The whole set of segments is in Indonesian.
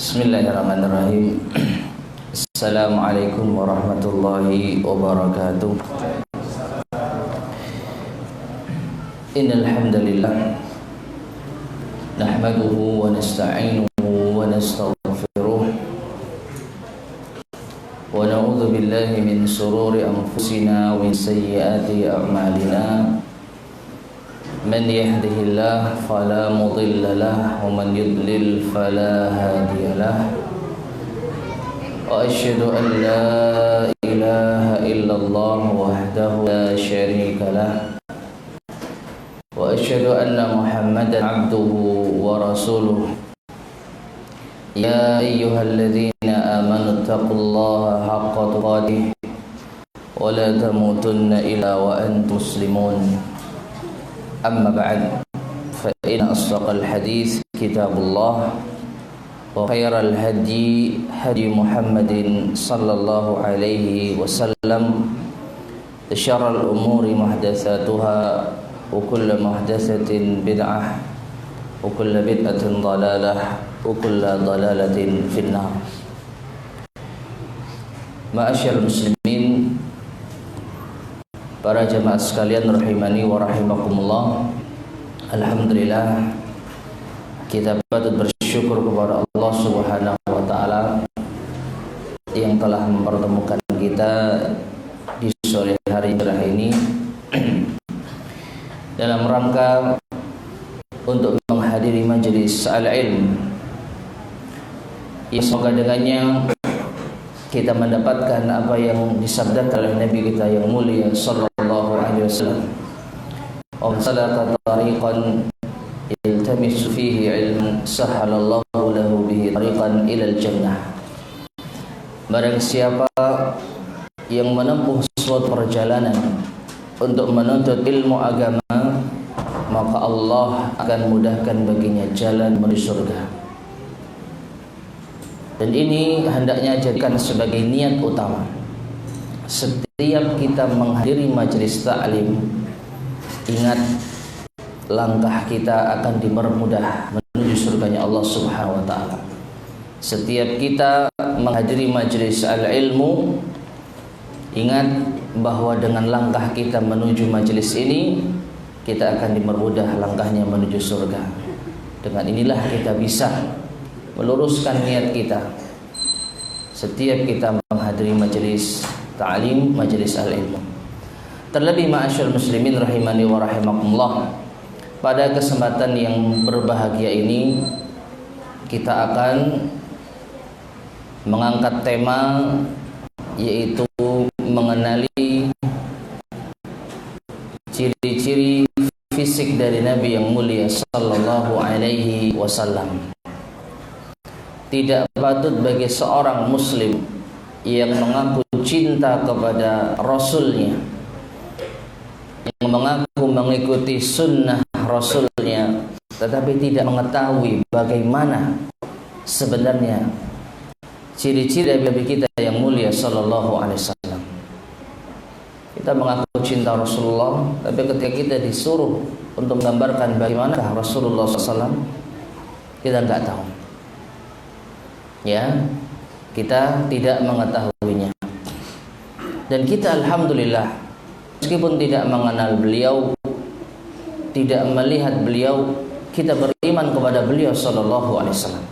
Bismillahirrahmanirrahim. Assalamualaikum warahmatullahi wabarakatuh. Innal hamdalillah nahmaduhu wa nasta'inuhu wa nastaghfiruh wa na'udzu billahi min shururi anfusina wa min sayyiati a'malina. Man yahdihillahu fala mudilla lahu wa man yudlil fala hadiya lahu. Wa asyhadu an la ilaha illallah wahdahu la syarika lahu. Wa asyhadu anna Muhammadan abduhu wa rasuluh. Ya ayyuhalladzina amanu taqullaha haqqa tuqatih wa la tamutunna illa wa antum muslimun. Amma ba'd, fa inna asdaqal hadits kitabullah wa khairal hadi hadi Muhammadin sallallahu alaihi wasallam wa syarrul umuri muhdatsatuha wa kullu muhdatsatin bid'ah wa kullu bid'atin dhalalah wa kullu dhalalatin finnar. Ma'asyiral muslimin, para jamaah sekalian rahimani wa rahimakumullah. Alhamdulillah, kita patut bersyukur kepada Allah Subhanahu wa taala yang telah mempertemukan kita di sore hari cerah ini dalam rangka untuk menghadiri majelis al-ilm yang semoga dengannya kita mendapatkan apa yang disabdakan oleh Nabi kita yang mulia sallallahu alaihi wasallam. Wa salaka tariqan iltamisu fihi ilman sahalallahu lahu bihi tariqan ilal jannah. Barang siapa yang menempuh suatu perjalanan untuk menuntut ilmu agama, maka Allah akan mudahkan baginya jalan menuju surga. Dan ini hendaknya jadikan sebagai niat utama setiap kita menghadiri majelis ta'lim. Ingat, langkah kita akan dipermudah menuju surganya Allah Subhanahu wa taala. Setiap kita menghadiri majelis al-ilmu, ingat bahwa dengan langkah kita menuju majelis ini, kita akan dipermudah langkahnya menuju surga. Dengan inilah kita bisa meluruskan niat kita setiap kita menghadiri majelis ta'lim, majelis al-ilmu. Terlebih ma'asyal muslimin rahimani wa rahimakumullah, pada kesempatan yang berbahagia ini kita akan mengangkat tema, yaitu mengenali ciri-ciri fisik dari Nabi yang mulia sallallahu alaihi wasallam. Tidak patut bagi seorang muslim yang mengaku cinta kepada Rasulnya, yang mengaku mengikuti sunnah Rasulnya, tetapi tidak mengetahui bagaimana sebenarnya ciri-ciri Nabi kita yang mulia sallallahu alaihi wasallam. Kita mengaku cinta Rasulullah, tapi ketika kita disuruh untuk menggambarkan bagaimana Rasulullah SAW, kita nggak tahu. Ya, kita tidak mengetahuinya. Dan kita alhamdulillah, meskipun tidak mengenal beliau, tidak melihat beliau, kita beriman kepada beliau sallallahu alaihi wasallam.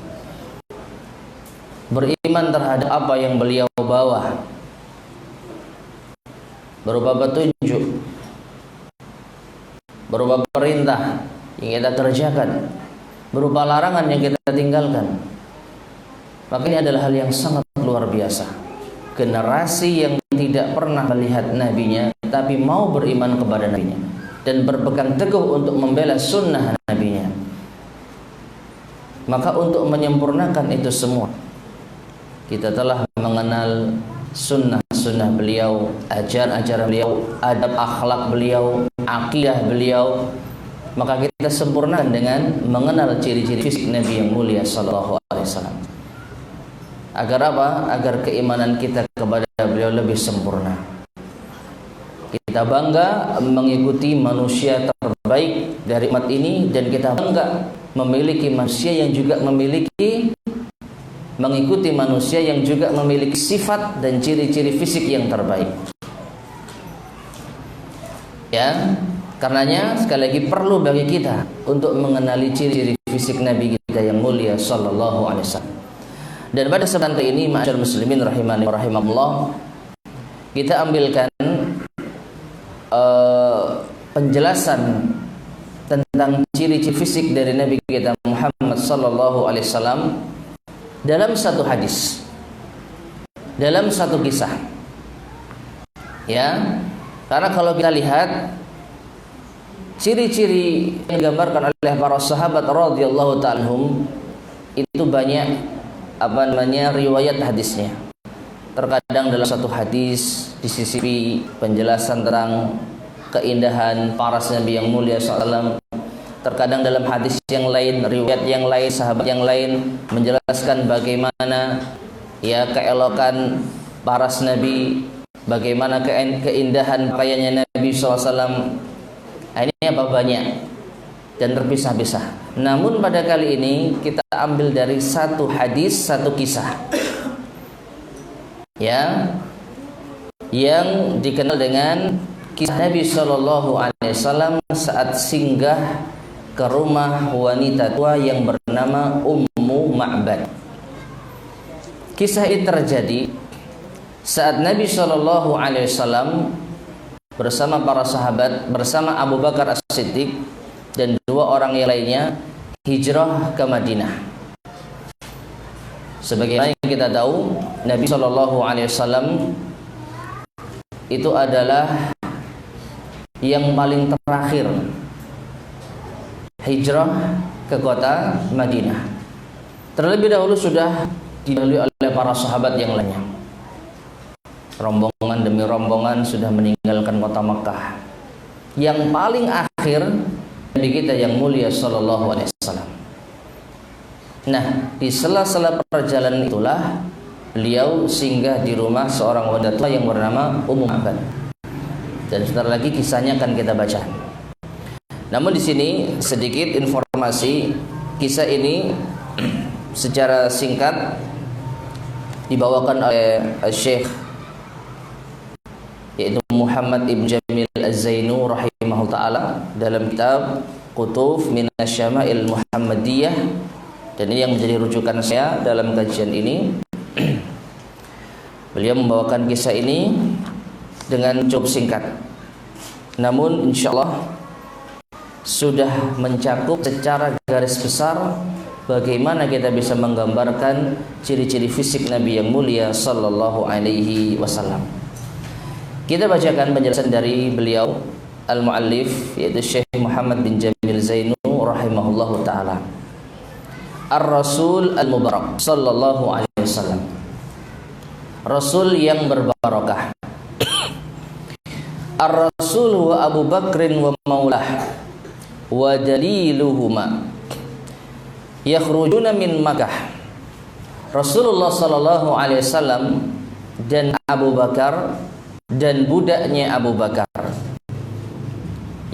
Beriman terhadap apa yang beliau bawa berupa petunjuk, berupa perintah yang kita kerjakan, berupa larangan yang kita tinggalkan. Maka ini adalah hal yang sangat luar biasa. Generasi yang tidak pernah melihat nabinya, tapi mau beriman kepada nabinya dan berpegang teguh untuk membela sunnah nabinya. Maka untuk menyempurnakan itu semua, kita telah mengenal sunnah-sunnah beliau, ajaran-ajaran beliau, adab akhlak beliau, akidah beliau. Maka kita sempurnakan dengan mengenal ciri-ciri fisik Nabi yang mulia sallallahu alaihi wasallam. Agar apa? Agar keimanan kita kepada beliau lebih sempurna. Kita bangga mengikuti manusia terbaik dari umat ini, dan kita bangga memiliki manusia yang juga memiliki mengikuti manusia yang juga memiliki sifat dan ciri-ciri fisik yang terbaik. Ya, karenanya sekali lagi perlu bagi kita untuk mengenali ciri-ciri fisik Nabi kita yang mulia sallallahu alaihi wasallam. Dan pada kesempatan ini, ma'asyiral muslimin rahimani wa rahimakumullah, kita ambilkan penjelasan tentang ciri-ciri fisik dari Nabi kita Muhammad sallallahu alaihi wasallam dalam satu hadis, dalam satu kisah. Ya, karena kalau kita lihat ciri-ciri yang digambarkan oleh para sahabat radhiyallahu ta'ala anhum, itu banyak riwayat hadisnya. Terkadang dalam satu hadis disisipi penjelasan tentang keindahan paras Nabi yang mulia SAW. Terkadang dalam hadis yang lain, riwayat yang lain, sahabat yang lain menjelaskan bagaimana ya keelokan paras Nabi, bagaimana keindahan pakaiannya Nabi SAW. Ini apa banyak dan terpisah-pisah. Namun pada kali ini kita ambil dari satu hadis, satu kisah, ya, yang dikenal dengan kisah Nabi Shallallahu Alaihi Wasallam saat singgah ke rumah wanita tua yang bernama Ummu Ma'bad. Kisah ini terjadi saat Nabi Shallallahu Alaihi Wasallam bersama para sahabat, bersama Abu Bakar As-Siddiq dan dua orang yang lainnya hijrah ke Madinah. Sebagaimana yang kita tahu, Nabi Shallallahu Alaihi Wasallam itu adalah yang paling terakhir hijrah ke kota Madinah. Terlebih dahulu sudah didahului oleh para sahabat yang lainnya. Rombongan demi rombongan sudah meninggalkan kota Makkah. Yang paling akhir Nabi kita yang mulia sallallahu alaihi wasallam. Nah, di sela-sela perjalanan itulah beliau singgah di rumah seorang wanita tua yang bernama Ummu Ma'bad. Dan sebentar lagi kisahnya akan kita baca. Namun di sini sedikit informasi, kisah ini secara singkat dibawakan oleh Syekh yaitu Muhammad Ibn Jamil Az-Zainu rahimahullah ta'ala dalam kitab Qutuf Minasyama'il Muhammadiyah, dan ini yang menjadi rujukan saya dalam kajian ini. Beliau membawakan kisah ini dengan cukup singkat, namun insyaallah sudah mencakup secara garis besar bagaimana kita bisa menggambarkan ciri-ciri fisik Nabi yang mulia sallallahu alaihi wasallam. Kita bacakan penjelasan dari beliau al-muallif yaitu Syekh Muhammad bin Jamil Zainu rahimahullahu taala. Ar-Rasul al-Mubarak sallallahu alaihi wasallam, Rasul yang berbarokah. Ar-Rasul wa Abu Bakrin wa maulah wa daliluhuma yakhrujuna min Makkah. Rasulullah sallallahu alaihi wasallam dan Abu Bakar dan budaknya Abu Bakar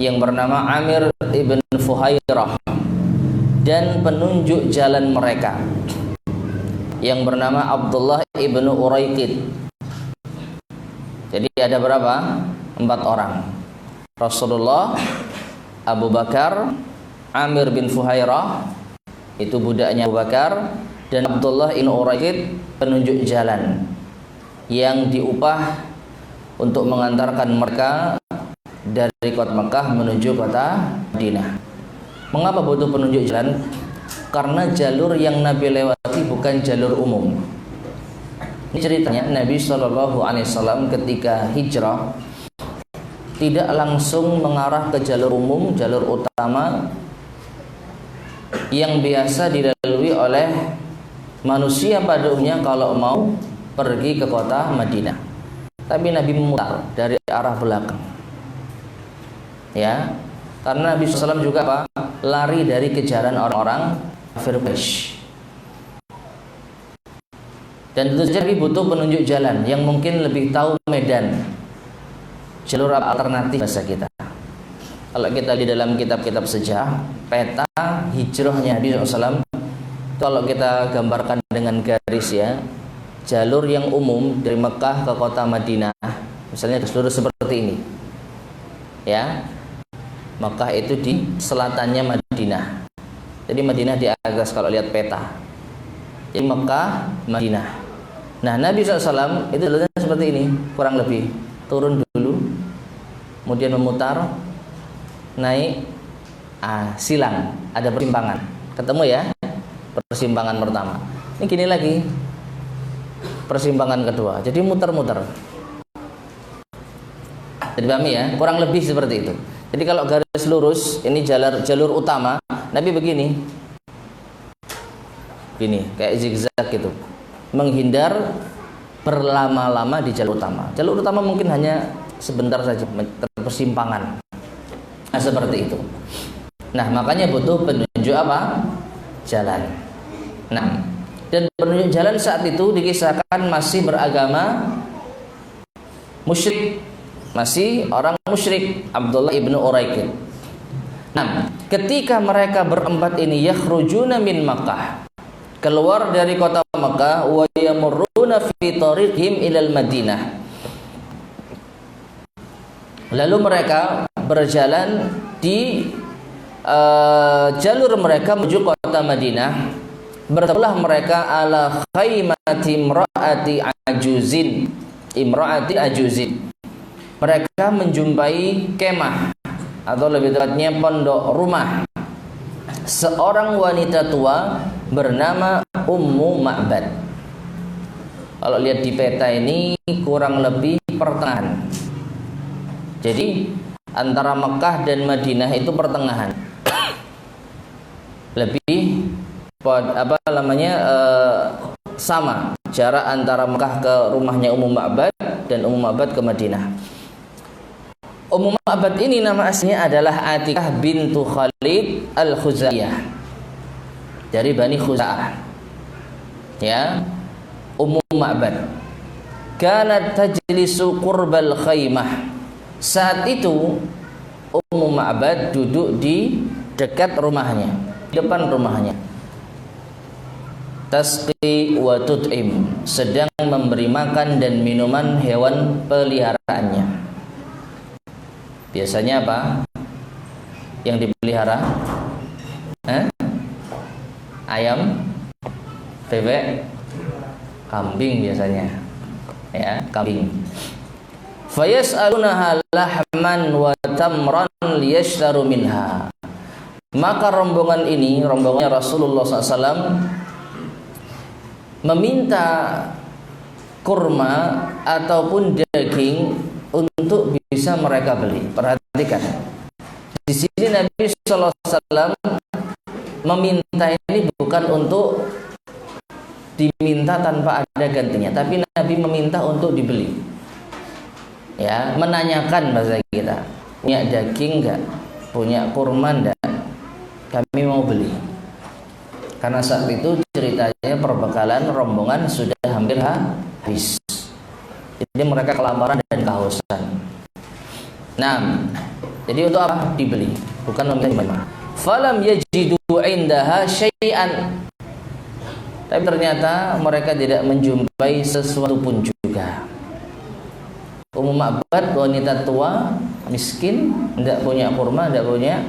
yang bernama Amir ibn Fuhairah dan penunjuk jalan mereka yang bernama Abdullah ibn Uraiqid. Jadi ada berapa? 4 orang. Rasulullah, Abu Bakar, Amir bin Fuhairah itu budaknya Abu Bakar, dan Abdullah ibn Uraiqid penunjuk jalan yang diupah untuk mengantarkan mereka dari kota Mekah menuju kota Madinah. Mengapa butuh penunjuk jalan? Karena jalur yang Nabi lewati bukan jalur umum. Ini ceritanya Nabi SAW ketika hijrah tidak langsung mengarah ke jalur umum, jalur utama yang biasa dilalui oleh manusia pada umumnya kalau mau pergi ke kota Madinah. Tapi Nabi memutar dari arah belakang, ya, karena Nabi SAW juga apa? Lari dari kejaran orang-orang kafir Quraisy. Dan tentu saja butuh penunjuk jalan yang mungkin lebih tahu medan, jalur alternatif bahasa kita. Kalau kita di dalam kitab-kitab sejarah, peta hijrahnya Nabi SAW Kalau kita gambarkan dengan garis ya, jalur yang umum dari Mekah ke kota Madinah, misalnya seluruh seperti ini ya. Mekah itu di selatannya Madinah, jadi Madinah di atas kalau lihat peta. Jadi Mekah, Madinah. Nah, Nabi SAW itu jalurnya seperti ini kurang lebih. Turun dulu, kemudian memutar, naik, silang, ada persimpangan, ketemu ya, persimpangan pertama. Ini gini lagi, persimpangan kedua. Jadi muter-muter. Jadi pahami ya, kurang lebih seperti itu. Jadi kalau garis lurus, ini jalur utama, Nabi begini, kayak zigzag gitu, menghindar berlama-lama di jalur utama. Jalur utama mungkin hanya sebentar saja, persimpangan. Nah, seperti itu. Nah, makanya butuh penunjuk apa? Jalan. Nah, dan penunjuk jalan saat itu dikisahkan masih beragama musyrik, masih orang musyrik, Abdullah ibnu Uraiqid. Nah, ketika mereka berempat ini yakhrujuna min Makkah, keluar dari kota Makkah, wa yamurruna fi tariqihim ilal Madinah, lalu mereka berjalan di jalur mereka menuju kota Madinah, bertemulah mereka ala khaymati imra'ati ajuzin. Mereka menjumpai kemah atau lebih tepatnya pondok rumah seorang wanita tua bernama Ummu Ma'bad. Kalau lihat di peta ini kurang lebih pertengahan. Jadi antara Mekah dan Madinah itu pertengahan. Lebih sama jarak antara Mekah ke rumahnya Ummu Ma'bad dan Ummu Ma'bad ke Madinah. Ummu Ma'bad ini nama aslinya adalah Atikah bintu Khalid al-Khuzaiyah, dari Bani Khuza'ah. Ya, Ummu Ma'bad kanat tajlisu qurbal khaymah. Saat itu Ummu Ma'bad duduk di dekat rumahnya, di depan rumahnya. Tasqi wa tut'im, sedang memberi makan dan minuman hewan peliharaannya. Biasanya apa yang dipelihara? Ayam, bebek, kambing biasanya. Ya, kambing. Fayas'alunaha lahman wa tamran liyashtaru minha. Maka rombongannya Rasulullah SAW meminta kurma ataupun daging untuk bisa mereka beli. Perhatikan, di sini Nabi SAW meminta ini bukan untuk diminta tanpa ada gantinya, tapi Nabi meminta untuk dibeli. Ya, menanyakan bahasa kita, punya daging enggak, punya kurma enggak, kami mau beli. Karena saat itu ceritanya perbekalan rombongan sudah hampir habis. Jadi mereka kelaparan dan kehausan. Nah, jadi untuk apa? Dibeli, bukan meminta. Falam yajidu indaha syai'an. Tapi ternyata mereka tidak menjumpai sesuatu pun juga. Ummu Ma'bad, wanita tua, miskin, tidak punya kurma, tidak punya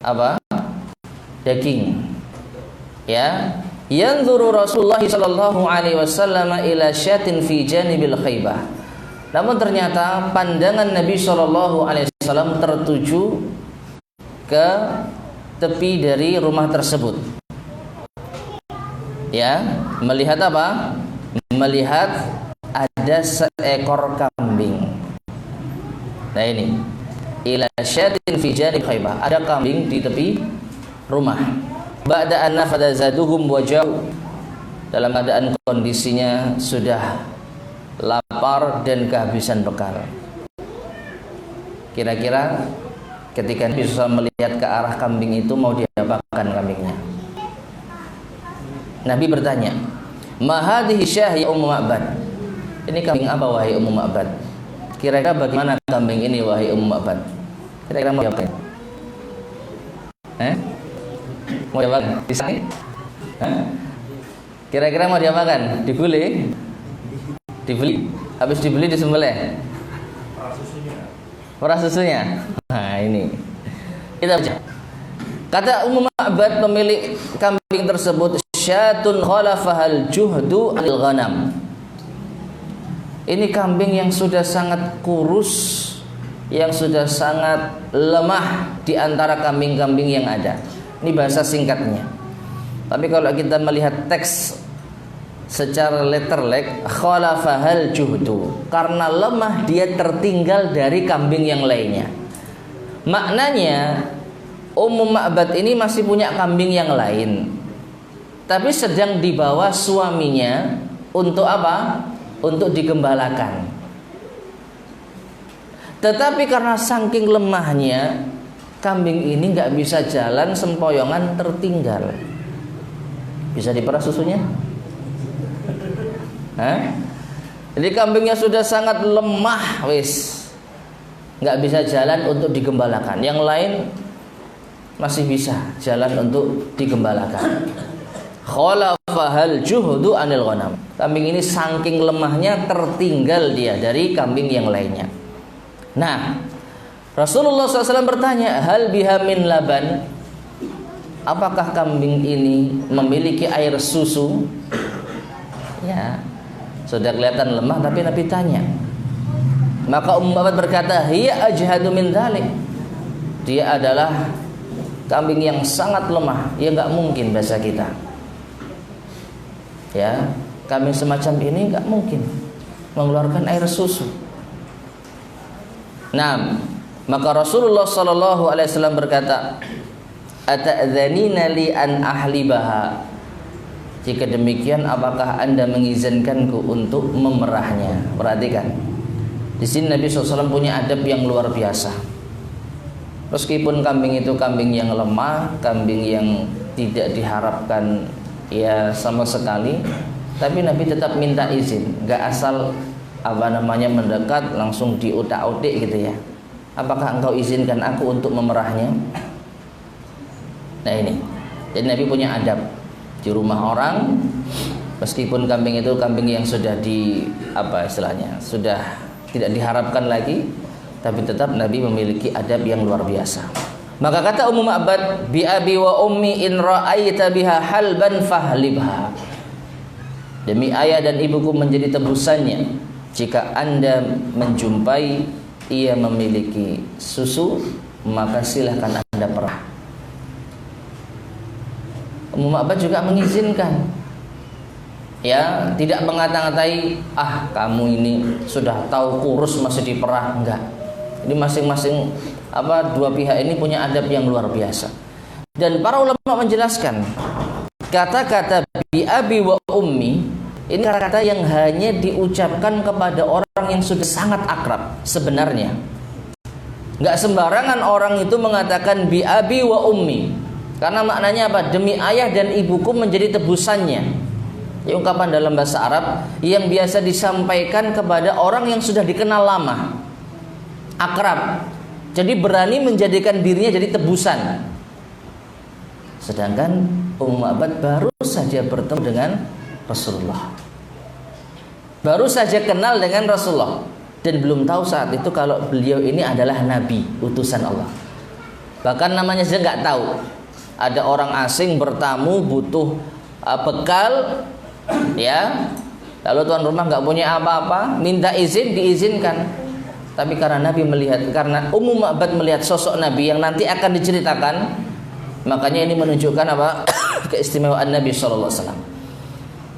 apa? Daging. Ya, yanzuru Rasulullah sallallahu alaihi wasallam ila syatin fi janibil khaybah. Namun ternyata pandangan Nabi sallallahu alaihi wasallam tertuju ke tepi dari rumah tersebut. Ya, melihat apa? Melihat ada seekor kambing. Nah ini, ila syatin fi janibil khaybah. Ada kambing di tepi rumah. Ba'da an nafada zaduhum wajau, dalam keadaan kondisinya sudah lapar dan kehabisan bekal. Kira-kira ketika Nabi SAW melihat ke arah kambing itu, mau diapakan kambingnya? Nabi bertanya, "Ma hadhihi syah ya Ummu Ma'bad?" Ini kambing apa wahai Ummu Ma'bad? Kira-kira bagaimana kambing ini wahai Ummu Ma'bad? Kira-kira mau diapakan? Mau jawab di sini? Kira-kira mau diapakan? Dibeli? Dibeli. Habis dibeli disembelih. Perah susunya. Nah, ini. Kita baca. Kata Ummu Ma'bad pemilik kambing tersebut, syatun khalafahal juhdu anil ghanam. Ini kambing yang sudah sangat kurus, yang sudah sangat lemah di antara kambing-kambing yang ada. Ini bahasa singkatnya. Tapi kalau kita melihat teks secara letterlek, khalafahal juhdu, karena lemah dia tertinggal dari kambing yang lainnya. Maknanya Ummu Ma'bad ini masih punya kambing yang lain, tapi sedang dibawa suaminya untuk apa? Untuk digembalakan. Tetapi karena saking lemahnya, kambing ini nggak bisa jalan, sempoyongan tertinggal. Bisa diperah susunya? Hah? Jadi kambingnya sudah sangat lemah, wis nggak bisa jalan untuk digembalakan. Yang lain masih bisa jalan untuk digembalakan. Khalafahal juhdu anil ghanam. Kambing ini saking lemahnya tertinggal dia dari kambing yang lainnya. Nah, Rasulullah SAW bertanya, hal biha min laban? Apakah kambing ini memiliki air susu? Ya, sudah kelihatan lemah tapi Nabi tanya. Maka Ummu Ma'bad berkata, hiya ajhadu min dzalik. Dia adalah kambing yang sangat lemah, ya nggak mungkin bahasa kita. Ya, kambing semacam ini nggak mungkin mengeluarkan air susu. Nah, maka Rasulullah SAW berkata, ata'dzanina li an ahlibaha? Jika demikian, apakah Anda mengizinkanku untuk memerahnya? Perhatikan, di sini Nabi SAW punya adab yang luar biasa. Meskipun kambing itu kambing yang lemah, kambing yang tidak diharapkan ya sama sekali, tapi Nabi tetap minta izin, nggak asal mendekat langsung diutak-utik gitu ya. Apakah engkau izinkan aku untuk memerahnya? Nah ini, jadi Nabi punya adab di rumah orang, meskipun kambing itu kambing yang sudah sudah tidak diharapkan lagi, tapi tetap Nabi memiliki adab yang luar biasa. Maka kata Ummu Ma'bad, bi abi wa ummi in ra'aita biha halban fahlibha. Demi ayah dan ibuku menjadi tebusannya, jika Anda menjumpai ia memiliki susu, maka silahkan Anda perah. Ummu Ma'bad juga mengizinkan, ya, tidak mengata-ngatai, kamu ini sudah tahu kurus masih diperah. Enggak. Ini masing-masing dua pihak ini punya adab yang luar biasa. Dan para ulama menjelaskan, kata-kata bi abi wa ummi ini kata-kata yang hanya diucapkan kepada orang yang sudah sangat akrab sebenarnya. Enggak sembarangan orang itu mengatakan bi abi wa ummi, karena maknanya apa? Demi ayah dan ibuku menjadi tebusannya. Ya, ungkapan dalam bahasa Arab yang biasa disampaikan kepada orang yang sudah dikenal lama, akrab. Jadi berani menjadikan dirinya jadi tebusan. Sedangkan Ummu Ma'bad baru saja bertemu dengan Rasulullah, baru saja kenal dengan Rasulullah, dan belum tahu saat itu kalau beliau ini adalah Nabi, utusan Allah. Bahkan namanya saja nggak tahu. Ada orang asing bertamu butuh bekal, ya, lalu tuan rumah nggak punya apa-apa, minta izin, diizinkan. Tapi karena Nabi melihat, karena Ummu Ma'bad melihat sosok Nabi yang nanti akan diceritakan, makanya ini menunjukkan apa? Keistimewaan Nabi SAW.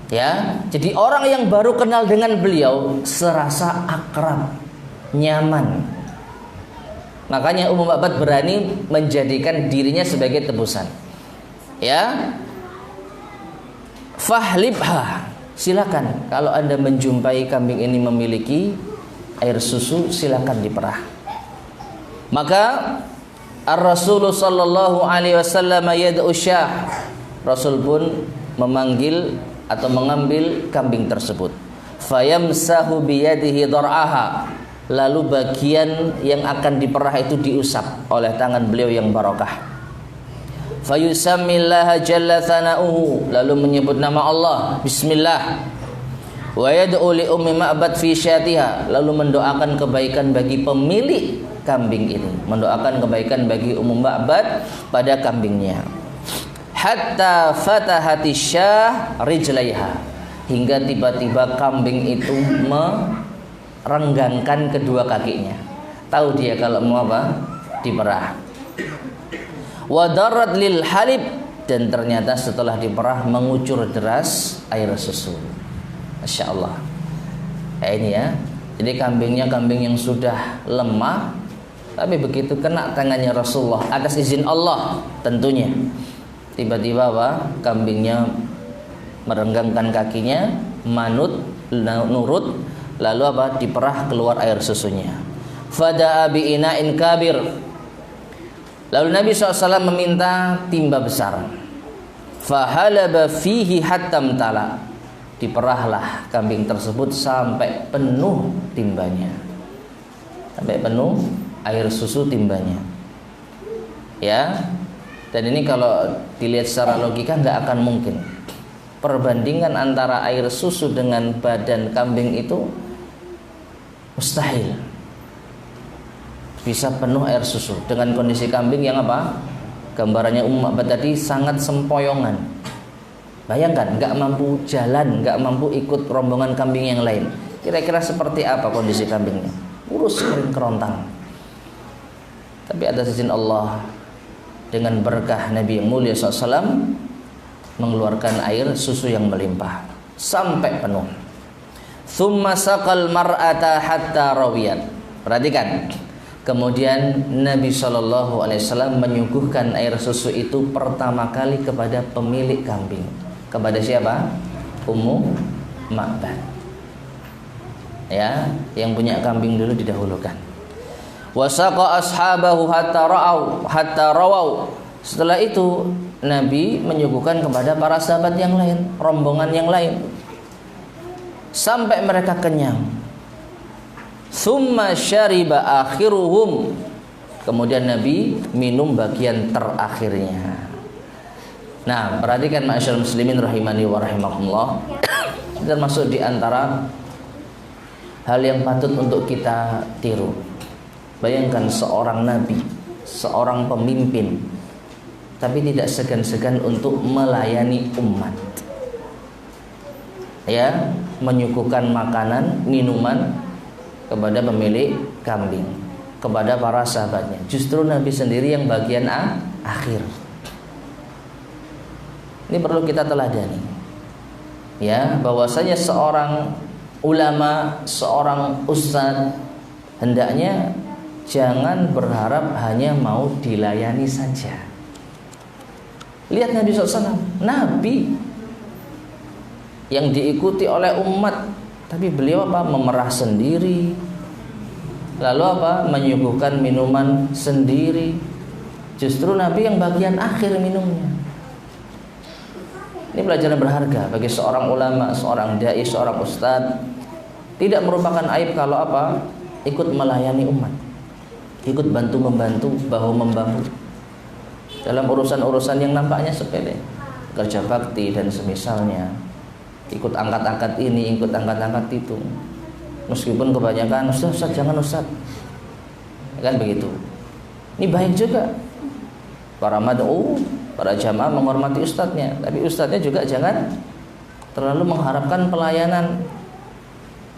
Ya, jadi orang yang baru kenal dengan beliau serasa akrab, nyaman. Makanya Ummu Ma'bad berani menjadikan dirinya sebagai tebusan. Ya, fahlibha, silakan kalau Anda menjumpai kambing ini memiliki air susu, silakan diperah. Maka Ar-Rasul sallallahu alaihi wasallam yad'u syah, Rasul pun memanggil atau mengambil kambing tersebut. Fayamsahu biyadihi dar'aha, lalu bagian yang akan diperah itu diusap oleh tangan beliau yang barokah. fayusammillaha jalla thana'uhu, lalu menyebut nama Allah, bismillah. Wa yad'u li ummi ma'bad fi syatiha, lalu mendoakan kebaikan bagi pemilik kambing ini, mendoakan kebaikan bagi Ummu Ma'bad pada kambingnya. Hatta fatahati syah rijlaiha, hingga tiba-tiba kambing itu merenggangkan kedua kakinya. Tahu dia kalau mau apa? Diperah. Wa darat lil halib, dan ternyata setelah diperah mengucur deras air susu. Masya Allah. Ini ya. Jadi kambingnya kambing yang sudah lemah, tapi begitu kena tangannya Rasulullah atas izin Allah tentunya, tiba-tiba apa? Kambingnya merenggangkan kakinya, manut, nurut, lalu apa? Diperah keluar air susunya. Fada'a bi ina'in kabir. Lalu Nabi SAW meminta timba besar. Fahalaba fihi hattam tala. Diperahlah kambing tersebut sampai penuh timbanya, sampai penuh air susu timbanya. Ya, dan ini kalau dilihat secara logika nggak akan mungkin. Perbandingan antara air susu dengan badan kambing itu mustahil bisa penuh air susu dengan kondisi kambing yang apa? Gambarannya Ummu Ma'bad tadi sangat sempoyongan. Bayangkan, nggak mampu jalan, nggak mampu ikut rombongan kambing yang lain. Kira-kira seperti apa kondisi kambingnya? Kurus, kering, kerontang. Tapi atas izin Allah, dengan berkah Nabi yang mulia SAW, mengeluarkan air susu yang melimpah sampai penuh. Tsumma saqal mar'ata hatta rawiyat. Perhatikan. Kemudian Nabi SAW menyuguhkan air susu itu pertama kali kepada pemilik kambing. Kepada siapa? Ummu Ma'bad. Ya, yang punya kambing dulu didahulukan. Wasaqa ashabahu hatta rawau. Setelah itu Nabi menyuguhkan kepada para sahabat yang lain, rombongan yang lain, sampai mereka kenyang. Summa syariba akhiruhum. Kemudian Nabi minum bagian terakhirnya. Nah, perhatikan ma'asyiral muslimin rahimani wa rahimakumullah. Termasuk di antara hal yang patut untuk kita tiru. Bayangkan seorang nabi, seorang pemimpin, tapi tidak segan-segan untuk melayani umat. Ya, menyuguhkan makanan, minuman kepada pemilik kambing, kepada para sahabatnya. Justru Nabi sendiri yang bagian akhir. Ini perlu kita teladani. Ya, bahwasanya seorang ulama, seorang ustadz hendaknya jangan berharap hanya mau dilayani saja. Lihat Nabi SAW, Nabi yang diikuti oleh umat, tapi beliau apa? Memerah sendiri, lalu apa? Menyuguhkan minuman sendiri. Justru Nabi yang bagian akhir minumnya. Ini pelajaran berharga bagi seorang ulama, seorang dai, seorang ustadz. Tidak merupakan aib kalau apa? Ikut melayani umat, ikut bantu-membantu, bahu-membahu dalam urusan-urusan yang nampaknya sepele, kerja bakti dan semisalnya. Ikut angkat-angkat ini, ikut angkat-angkat itu. Meskipun kebanyakan Ustaz jangan Ustaz, kan begitu. Ini baik juga. Para mad'u, para jamaah menghormati ustadznya, tapi ustadznya juga jangan terlalu mengharapkan pelayanan.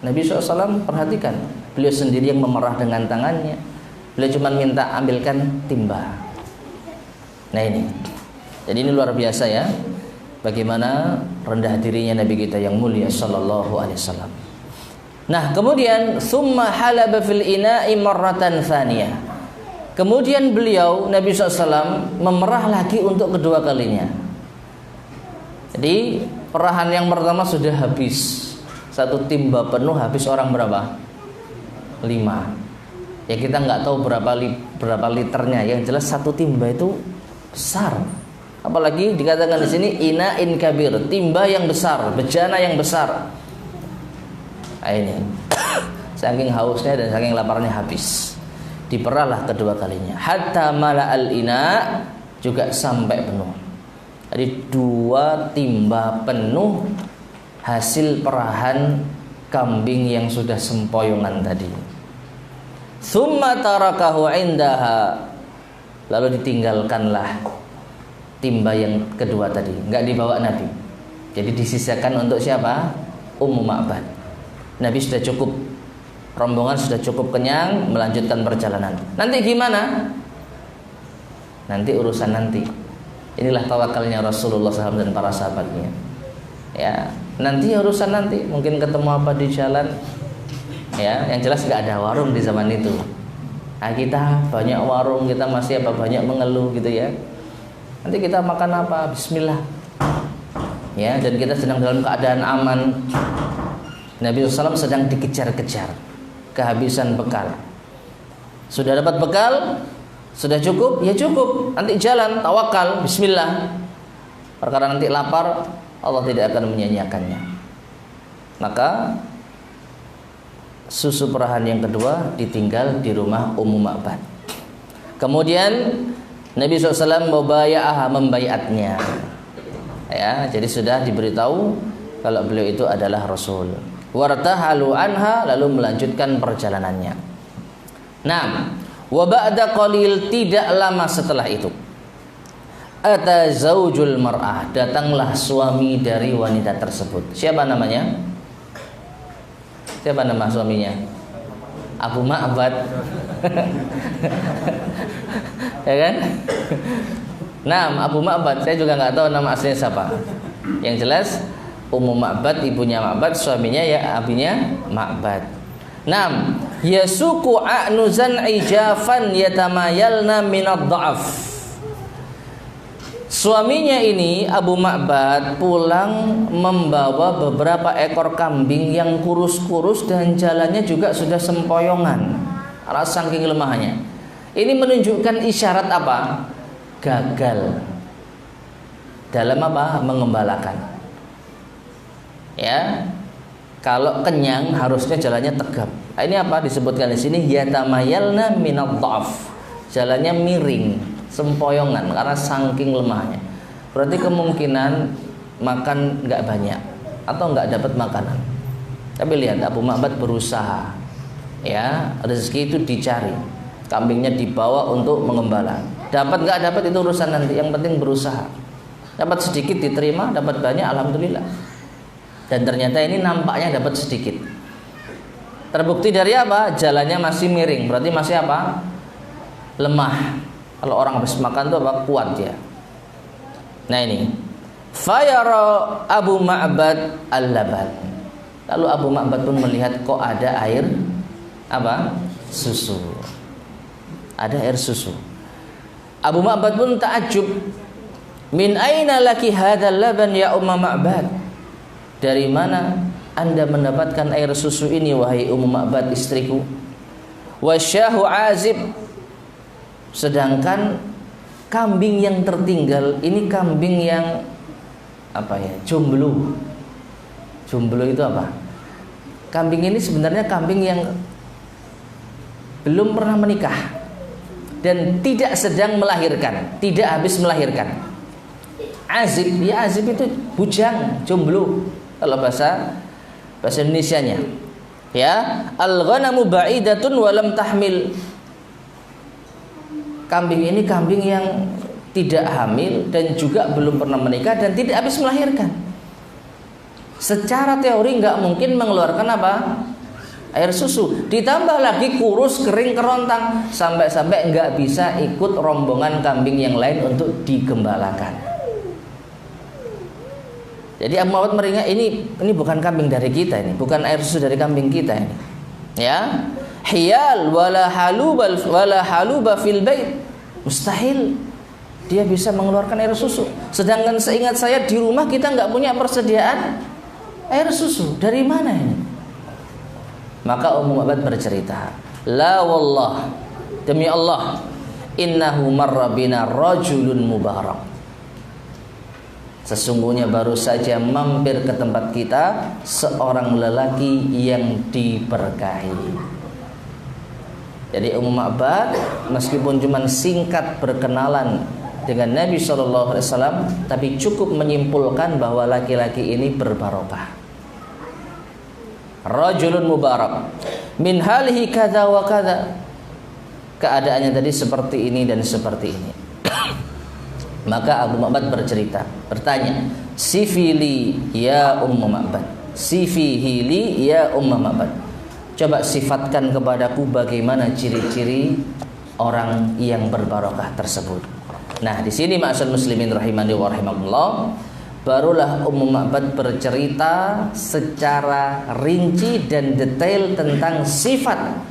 Nabi SAW perhatikan, beliau sendiri yang memerah dengan tangannya. Beliau cuma minta ambilkan timba. Nah ini, jadi ini luar biasa ya, bagaimana rendah dirinya Nabi kita yang mulia sallallahu alaihi wasallam. Nah, kemudian summa halaba fil ina'i marratan tsaniyah. Kemudian beliau Nabi SAW memerah lagi untuk kedua kalinya. Jadi perahan yang pertama sudah habis, satu timba penuh habis orang berapa? 5. Ya kita nggak tahu berapa liternya. Yang jelas satu timba itu besar. Apalagi dikatakan di sini ina'in kabir, timba yang besar, bejana yang besar. Nah, ini saking hausnya dan saking laparnya habis. Diperahlah kedua kalinya. Hatta mala al ina, juga sampai penuh. Jadi 2 timba penuh hasil perahan kambing yang sudah sempoyongan tadi. Tsumma tarakahu indaha, lalu ditinggalkanlah timba yang kedua tadi, enggak dibawa Nabi. Jadi disisakan untuk siapa? Ummu Ma'bad. Nabi sudah cukup, rombongan sudah cukup kenyang, melanjutkan perjalanan. Nanti gimana? Nanti urusan nanti. Inilah tawakalnya Rasulullah SAW dan para sahabatnya. Ya, nanti urusan nanti. Mungkin ketemu apa di jalan. Ya, yang jelas nggak ada warung di zaman itu. Nah, kita banyak warung, kita masih banyak mengeluh gitu ya. Nanti kita makan apa? Bismillah. Ya, dan kita sedang dalam keadaan aman. Nabi SAW sedang dikejar-kejar, kehabisan bekal. Sudah dapat bekal? Sudah cukup? Ya cukup. Nanti jalan, tawakal, bismillah. Perkara nanti lapar, Allah tidak akan menyanyiakannya. Maka susu perahan yang kedua ditinggal di rumah Ummu Ma'bad. Kemudian Nabi SAW membayatnya. Ya, jadi sudah diberitahu kalau beliau itu adalah Rasul. Wartahalu anha, lalu melanjutkan perjalanannya. Nah, wa ba'da qalil, tidak lama setelah itu, ata zaujul mar'ah, datanglah suami dari wanita tersebut. Siapa namanya? Siapa nama suaminya? Abu Ma'bad. Ya kan? Nah, Abu Ma'bad, saya juga nggak tahu nama aslinya siapa. Yang jelas Ummu Ma'bad, ibunya Ma'bad, suaminya ya abinya Ma'bad. Nam, yasuku a'nuzan ijafan yatamayalna minad dha'af. Suaminya ini Abu Ma'bad pulang membawa beberapa ekor kambing yang kurus-kurus dan jalannya juga sudah sempoyongan, karena saking lemahnya. Ini menunjukkan isyarat apa? Gagal dalam apa? Mengembalakan. Ya, kalau kenyang harusnya jalannya tegap. Ini apa disebutkan di sini? Yatamayalna minad dha'af. Jalannya miring, sempoyongan karena saking lemahnya. Berarti kemungkinan makan nggak banyak atau nggak dapat makanan. Tapi lihat Abu Ma'bad berusaha. Ya, rezeki itu dicari. Kambingnya dibawa untuk mengembala. Dapat nggak dapat itu urusan nanti. Yang penting berusaha. Dapat sedikit diterima, dapat banyak alhamdulillah. Dan ternyata ini nampaknya dapat sedikit. Terbukti dari apa? Jalannya masih miring. Berarti masih apa? Lemah. Kalau orang habis makan itu apa? Kuat ya. Nah ini. Fayara Abu Ma'bad al-laban. Lalu Abu Ma'bad pun melihat kok ada air apa? Susu. Ada air susu. Abu Ma'bad pun ta'ajub. Min aina laki hadzal laban ya Ummu Ma'bad? Dari mana Anda mendapatkan air susu ini wahai Ummu Ma'bad istriku? Wasyahu azib. Sedangkan kambing yang tertinggal ini kambing yang apa ya? Jomblo. Jomblo itu apa? Kambing ini sebenarnya kambing yang belum pernah menikah dan tidak sedang melahirkan, tidak habis melahirkan. Azib, ya azib itu bujang, jomblo kalau bahasa Indonesianya. Ya, al-ghanamu ba'idatun wa lam tahmil. Kambing ini kambing yang tidak hamil dan juga belum pernah menikah dan tidak habis melahirkan. Secara teori nggak mungkin mengeluarkan apa? Air susu. Ditambah lagi kurus, kering, kerontang, sampai-sampai nggak bisa ikut rombongan kambing yang lain untuk digembalakan. Jadi Abu Ma'bad meringat ini bukan kambing dari kita ini, bukan air susu dari kambing kita ini. Ya, hiyal wala haluba fil bait. Mustahil dia bisa mengeluarkan air susu. Sedangkan seingat saya di rumah kita nggak punya persediaan air susu. Dari mana ini? Maka Ummu Ma'bad bercerita, la wallah, demi Allah, innahu marra bina rajulun mubarak. Sesungguhnya baru saja mampir ke tempat kita seorang lelaki yang diberkahi. Jadi Ummu Ma'bad meskipun cuma singkat berkenalan dengan Nabi SAW, tapi cukup menyimpulkan bahwa laki-laki ini berbarokah. Rajulun mubarak min halihi kadza wa kadza, keadaannya tadi seperti ini dan seperti ini. Maka Abu Ma'bad bertanya, sifili ya Ummu Ma'bad, sifihili ya Ummu Ma'bad, coba sifatkan kepadaku bagaimana ciri-ciri orang yang berbarokah tersebut. Nah, di sini ma'asyiral muslimin rahimani wa rahimakumullah, barulah Ummu Ma'bad bercerita secara rinci dan detail tentang sifat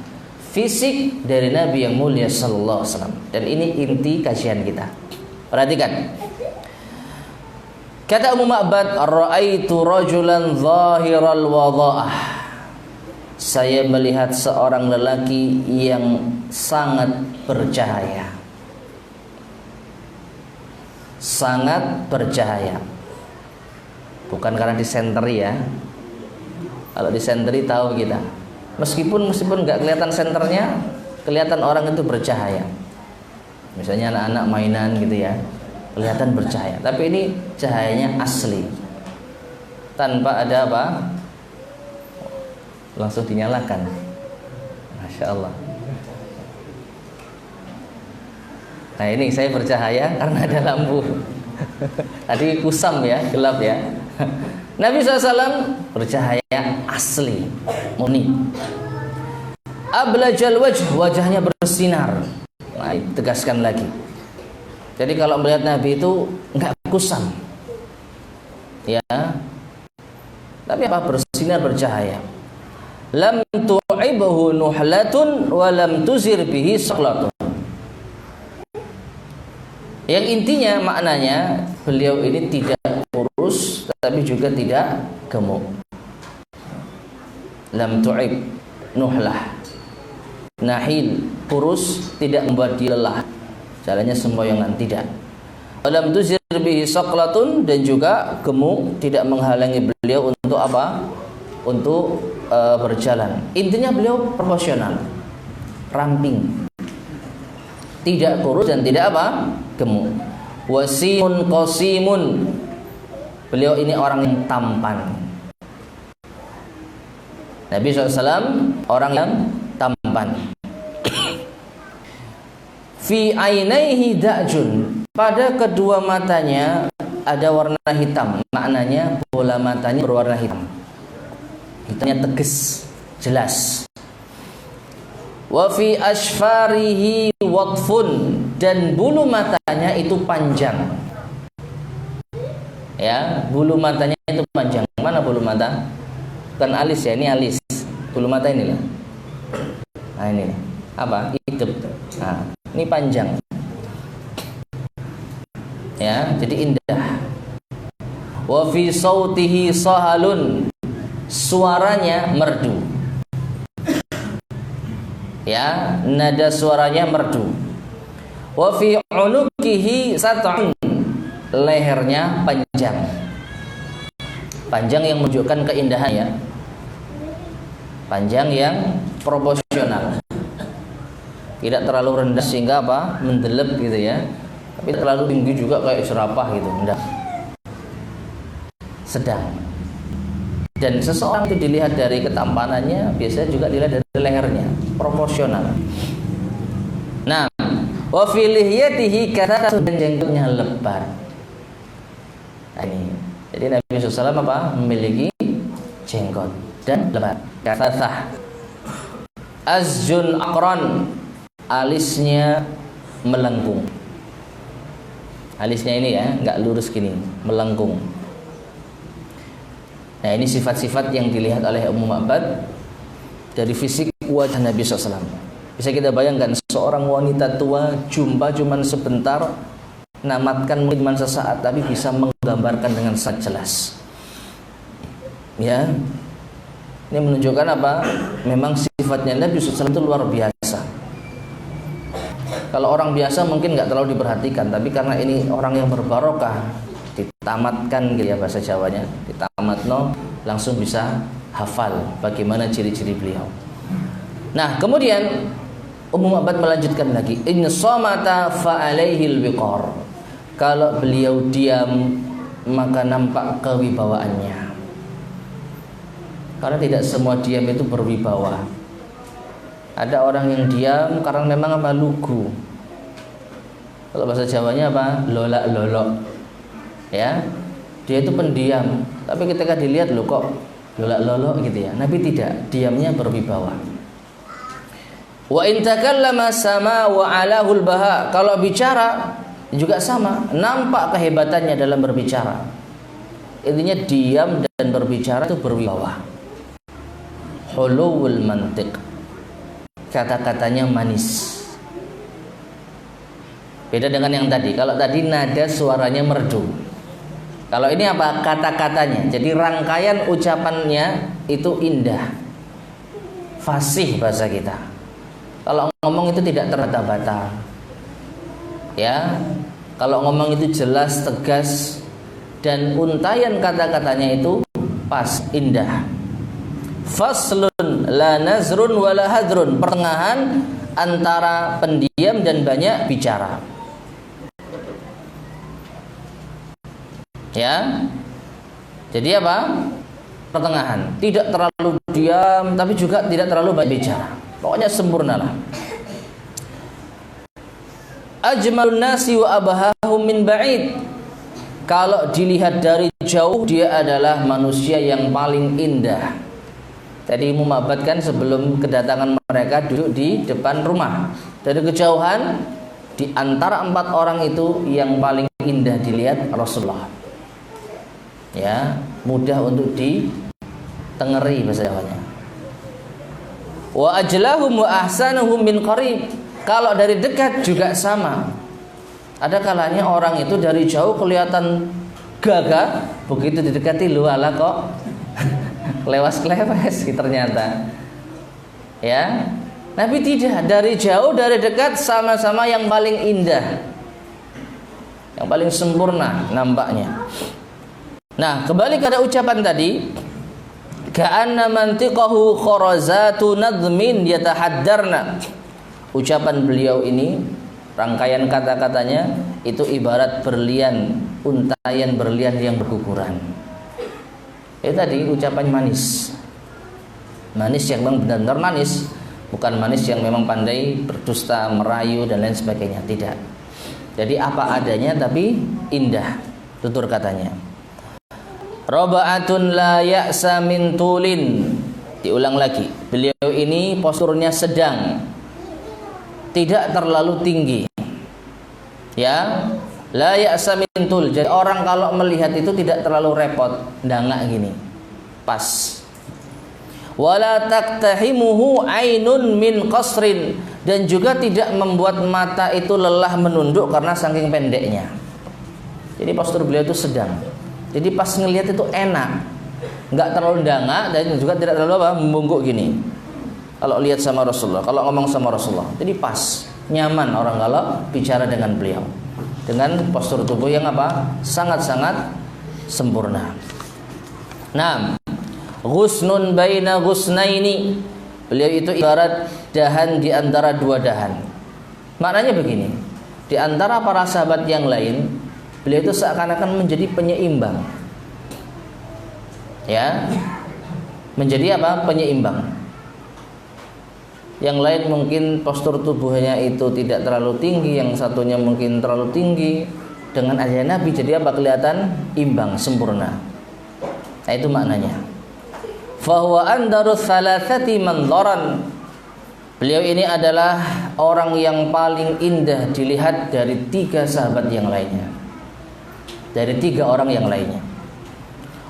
fisik dari Nabi yang mulia sallallahu alaihi wasallam. Dan ini inti kajian kita. Perhatikan. Kata Ummu Ma'bad, "Ra'aitu rajulan zahiral wadha'ah." Saya melihat seorang lelaki yang sangat bercahaya. Sangat bercahaya. Bukan karena disenteri ya. Kalau disenteri tahu kita. Meskipun nggak kelihatan senternya, kelihatan orang itu bercahaya. Misalnya anak-anak mainan gitu ya, kelihatan bercahaya. Tapi ini cahayanya asli, tanpa ada apa, langsung dinyalakan. Masya Allah. Nah ini saya bercahaya karena ada lampu. Tadi kusam ya, gelap ya. Nabi SAW bercahaya asli, murni. Ablajal wajh, wajahnya bersinar. Nah, tegaskan lagi. Jadi kalau melihat Nabi itu enggak kusam, ya. Tapi apa, bersinar, bercahaya. Lam tu'ibahu nuhlatun wa lam tuzir bihi saqlatun. Yang intinya maknanya beliau ini tidak kurus tapi juga tidak gemuk. Lam tu'ib, nuhlah. Nahil, kurus, tidak membuat dia lelah. Jalannya semboyangan, tidak. Lam tuzir bihi saqlatun, dan juga gemuk tidak menghalangi beliau untuk apa? Untuk berjalan. Intinya beliau proporsional, ramping, tidak kurus dan tidak apa? Gemuk. Wasimun qasimun, beliau ini orang yang tampan. Nabi SAW orang yang tampan. Fi ainaihi da'jun, pada kedua matanya ada warna hitam. Maknanya bola matanya berwarna hitam. Hitamnya tegas, jelas. Wa fi ashfarihi watfun, dan bulu matanya itu panjang. Ya, bulu matanya itu panjang. Mana bulu mata? Bukan alis ya, ini alis. Bulu mata ini lah. Nah ini apa? Hidup. Nah, ini panjang. Ya, jadi indah. Wa fi sautihi sahalun, suaranya merdu. Ya, nada suaranya merdu. Wa fi unukihi sat'un, lehernya panjang. Panjang yang menunjukkan keindahan ya. Panjang yang proporsional. Tidak terlalu rendah sehingga apa? Mendelep gitu ya. Tapi terlalu tinggi juga kayak serapah gitu, enggak. Sedang. Dan seseorang itu dilihat dari ketampanannya, biasanya juga dilihat dari lehernya, proporsional. Nah, wa fi lihyatihi katsatun, dan jenggotnya lebat. Nah, ini. Jadi Nabi SAW apa? Memiliki jenggot dan lebat. Katsah. Azjun aqran, alisnya melengkung. Alisnya ini ya, enggak lurus gini, melengkung. Nah, ini sifat-sifat yang dilihat oleh Ummu Ma'bad dari fisik wajah Nabi SAW. Bisa kita bayangkan seorang wanita tua, jumpa cuman sebentar, namatkan mungkin sesaat, tapi bisa menggambarkan dengan sangat jelas. Ya, ini menunjukkan apa? Memang sifatnya Nabi SAW itu luar biasa. Kalau orang biasa mungkin nggak terlalu diperhatikan, tapi karena ini orang yang berbarokah, ditamatkan gitu ya bahasa Jawanya, ditamatno, langsung bisa hafal bagaimana ciri-ciri beliau. Nah, kemudian Ummu Ma'bad melanjutkan lagi, in somata fa alaihil wiqar. Kalau beliau diam, maka nampak kewibawaannya. Karena tidak semua diam itu berwibawa. Ada orang yang diam karena memang apa? Lugu. Kalau bahasa Jawanya apa? Lolak-lolok. Ya, dia itu pendiam, tapi ketika dilihat loh kok lolak-lolok gitu ya. Nabi tidak, diamnya berwibawa. Wa in takallama sama wa alahul baha. Kalau bicara juga sama, nampak kehebatannya dalam berbicara. Intinya diam dan berbicara itu berwibawa. Hulul mantiq. Kata-katanya manis. Beda dengan yang tadi. Kalau tadi nada suaranya merdu. Kalau ini apa? Kata-katanya. Jadi rangkaian ucapannya itu indah. Fasih bahasa kita. Kalau ngomong itu tidak terbata-bata. Ya. Kalau ngomong itu jelas, tegas, dan untayan kata-katanya itu pas, indah. Faslun la nazrun wala hadrun. Pertengahan antara pendiam dan banyak bicara. Ya. Jadi apa? Pertengahan. Tidak terlalu diam, tapi juga tidak terlalu banyak bicara. Pokoknya sempurnalah. Ajmalun nasi wa abahahum min ba'id. Kalau dilihat dari jauh, dia adalah manusia yang paling indah. Tadi Mumabat kan sebelum kedatangan mereka duduk di depan rumah. Dari kejauhan, di antara 4 orang itu yang paling indah dilihat Rasulullah. Ya, mudah untuk ditengeri bahasa Jawanya. Wa ajlahum wa ahsanuhum min qarib. Kalau dari dekat juga sama. Ada kalanya orang itu dari jauh kelihatan gagah, begitu didekati lu ala kok lewas-lewas ternyata. Ya. Nabi tidak, dari jauh dari dekat sama-sama yang paling indah. Yang paling sempurna nampaknya. Nah, kembali kepada ucapan tadi, ka'anna mantiqahu kharazatu nadmin yatahaddarna. Ucapan beliau ini, rangkaian kata-katanya itu ibarat berlian, untayan berlian yang berguguran. Itu tadi ucapan manis. Manis yang memang benar-benar manis, bukan manis yang memang pandai berdusta, merayu dan lain sebagainya, tidak. Jadi apa adanya tapi indah, tutur katanya. Roba'atun la ya'sa min tulin. Diulang lagi. Beliau ini posturnya sedang, tidak terlalu tinggi. Ya, la ya'sa min tul. Jadi orang kalau melihat itu tidak terlalu repot, ndangak gini. Pas. Wala taqtahimuhu ainun min qasrin. Dan juga tidak membuat mata itu lelah menunduk karena saking pendeknya. Jadi postur beliau itu sedang. Jadi pas ngelihat itu enak, nggak terlalu dangak dan juga tidak terlalu membungkuk gini. Kalau lihat sama Rasulullah, kalau ngomong sama Rasulullah, jadi pas, nyaman orang kalau bicara dengan beliau, dengan postur tubuh yang apa? Sangat-sangat sempurna. Nah, ghusnun baina ghusnaini. Beliau itu ibarat dahan di antara 2 dahan. Maknanya begini, di antara para sahabat yang lain, beliau itu seakan-akan menjadi penyeimbang. Ya. Menjadi apa? Penyeimbang. Yang lain mungkin postur tubuhnya itu tidak terlalu tinggi, yang satunya mungkin terlalu tinggi. Dengan adanya Nabi jadi apa? Kelihatan imbang, sempurna. Nah, itu maknanya. Fahuwa andarus thalathati manzaran. Beliau ini adalah orang yang paling indah dilihat dari 3 sahabat yang lainnya. Dari 3 orang yang lainnya.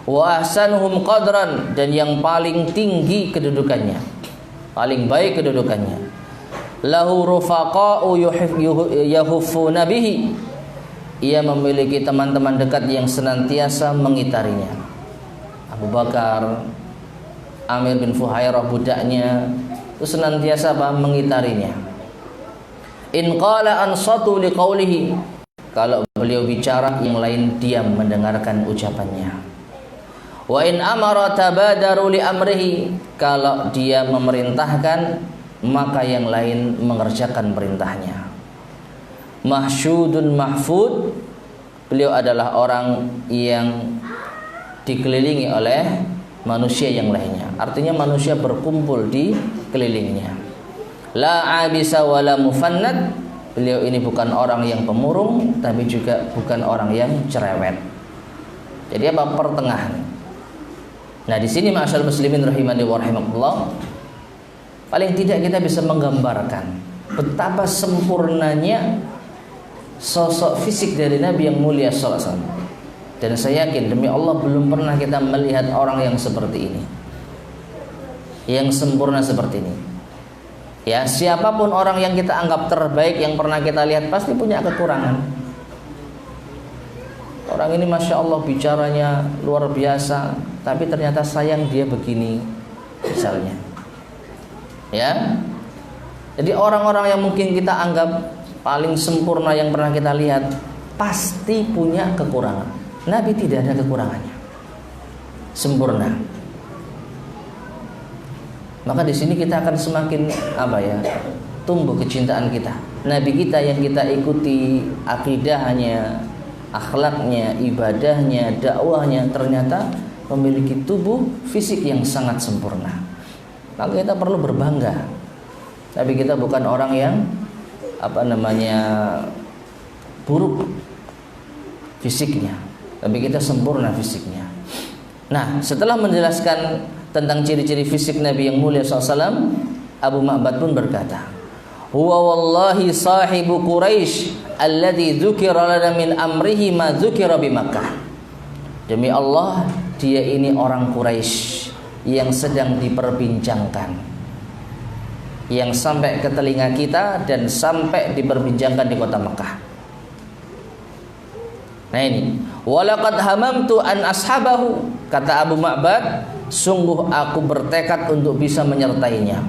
Wa ahsanuhum qadran, dan yang paling tinggi kedudukannya, paling baik kedudukannya. Lahu rufaqa'u yahuffuna bihi. Ia memiliki teman-teman dekat yang senantiasa mengitarinya. Abu Bakar, Amir bin Fuhairah budaknya itu senantiasa apa? Mengitarinya. In qala ansatu liqaulihi. Kalau beliau bicara, yang lain diam mendengarkan ucapannya. Wa in amara tabadaru li amrihi. Kalau dia memerintahkan, maka yang lain mengerjakan perintahnya. Mahsyudun mahfud. beliau adalah orang yang dikelilingi oleh manusia yang lainnya. Artinya manusia berkumpul di kelilingnya. La abisa wala mufannad. Beliau ini bukan orang yang pemurung, tapi juga bukan orang yang cerewet. Jadi apa? Pertengahan. Nah, di sini ma'asyarul muslimin rahimani wa rahimakumullah, paling tidak kita bisa menggambarkan betapa sempurnanya sosok fisik dari Nabi yang mulia sallallahu alaihi wasallam. Dan saya yakin demi Allah belum pernah kita melihat orang yang seperti ini, yang sempurna seperti ini. Ya, siapapun orang yang kita anggap terbaik yang pernah kita lihat pasti punya kekurangan. Orang ini masya Allah bicaranya luar biasa, tapi ternyata sayang dia begini, misalnya. Ya, jadi orang-orang yang mungkin kita anggap paling sempurna yang pernah kita lihat pasti punya kekurangan. Nabi tidak ada kekurangannya, sempurna. Maka di sini kita akan semakin tumbuh kecintaan kita. Nabi kita yang kita ikuti akidahnya, akhlaknya, ibadahnya, dakwahnya ternyata memiliki tubuh fisik yang sangat sempurna. Maka kita perlu berbangga. Tapi kita bukan orang yang buruk fisiknya, tapi kita sempurna fisiknya. Nah, setelah menjelaskan tentang ciri-ciri fisik Nabi yang mulia SAW, Abu Ma'bad pun berkata, huwa wallahi sahibu Quraisy alladzi dzukira lana min amrihi ma dzukira bi Makkah. Demi Allah, dia ini orang Quraisy yang sedang diperbincangkan, yang sampai ke telinga kita dan sampai diperbincangkan di kota Mekah. Nah ini, walaqad hamamtu an ashabahu, kata Abu Ma'bad, sungguh aku bertekad untuk bisa menyertainya.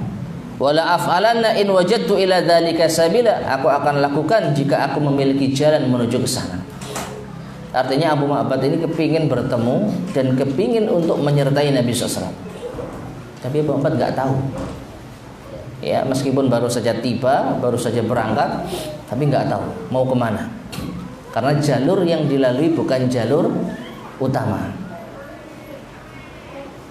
Wala af'alanna in wajadtu ila dzalika sabila, aku akan lakukan jika aku memiliki jalan menuju ke sana. Artinya Abu Ma'bad ini kepingin bertemu dan kepingin untuk menyertai Nabi SAW. Tapi Abu Ma'bad nggak tahu. Ya, meskipun baru saja tiba, baru saja berangkat, tapi nggak tahu mau kemana. Karena jalur yang dilalui bukan jalur utama.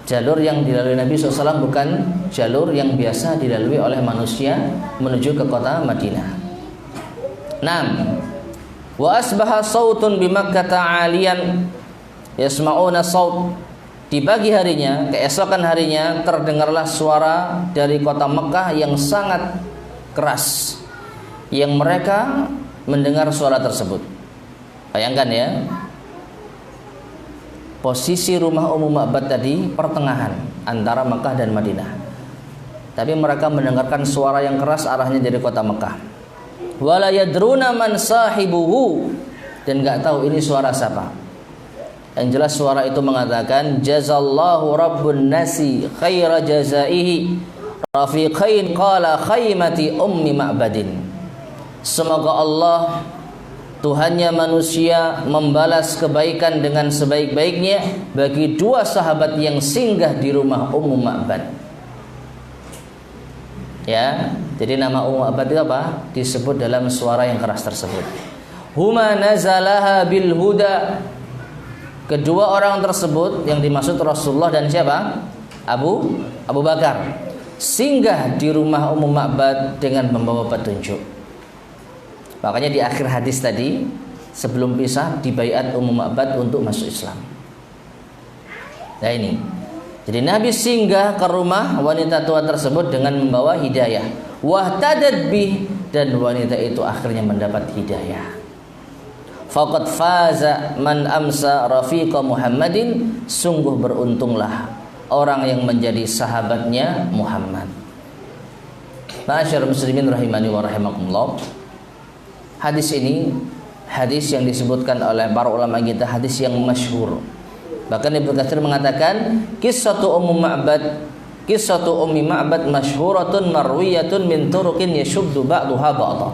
Jalur yang dilalui Nabi SAW bukan jalur yang biasa dilalui oleh manusia menuju ke kota Madinah. 6. Wa asbaha sautun bi Makkah 'aliyan yasma'una saut. Di pagi harinya, keesokan harinya, terdengarlah suara dari kota Mekah yang sangat keras, yang mereka mendengar suara tersebut. Bayangkan ya, posisi rumah Ummu Ma'bad tadi pertengahan antara Mekah dan Madinah, tapi mereka mendengarkan suara yang keras arahnya dari kota Mekah. Wala yadruna man sahibuhu, dan nggak tahu ini suara siapa. Yang jelas suara itu mengatakan, jazallahu rabbun nasi khaira jazaihi rafiqain qala khaymati ummi Ma'badin. Semoga Allah, Tuhannya manusia, membalas kebaikan dengan sebaik-baiknya bagi dua sahabat yang singgah di rumah Ummu Ma'bad. Ya, jadi nama Ummu Ma'bad itu apa? Disebut dalam suara yang keras tersebut. Huma nazalaha bil huda. Kedua orang tersebut yang dimaksud Rasulullah dan siapa? Abu Bakar. Singgah di rumah Ummu Ma'bad dengan membawa petunjuk. Makanya di akhir hadis tadi, sebelum pisah, dibaiat Ummu Ma'bad untuk masuk Islam. Nah ini, jadi Nabi singgah ke rumah wanita tua tersebut dengan membawa hidayah. Wahtadad bih, dan wanita itu akhirnya mendapat hidayah. Faqad faza man amsa rafiqa Muhammadin, sungguh beruntunglah orang yang menjadi sahabatnya Muhammad. Ma'asyiral muslimin rahimani wa rahimakumullah. Hadis ini hadis yang disebutkan oleh para ulama kita, hadis yang masyhur. Bahkan Ibnu Katsir mengatakan qissatu Ummi Ma'bad masyhuratun marwiyatun min turuqin yashuddu ba'daha ba'dha.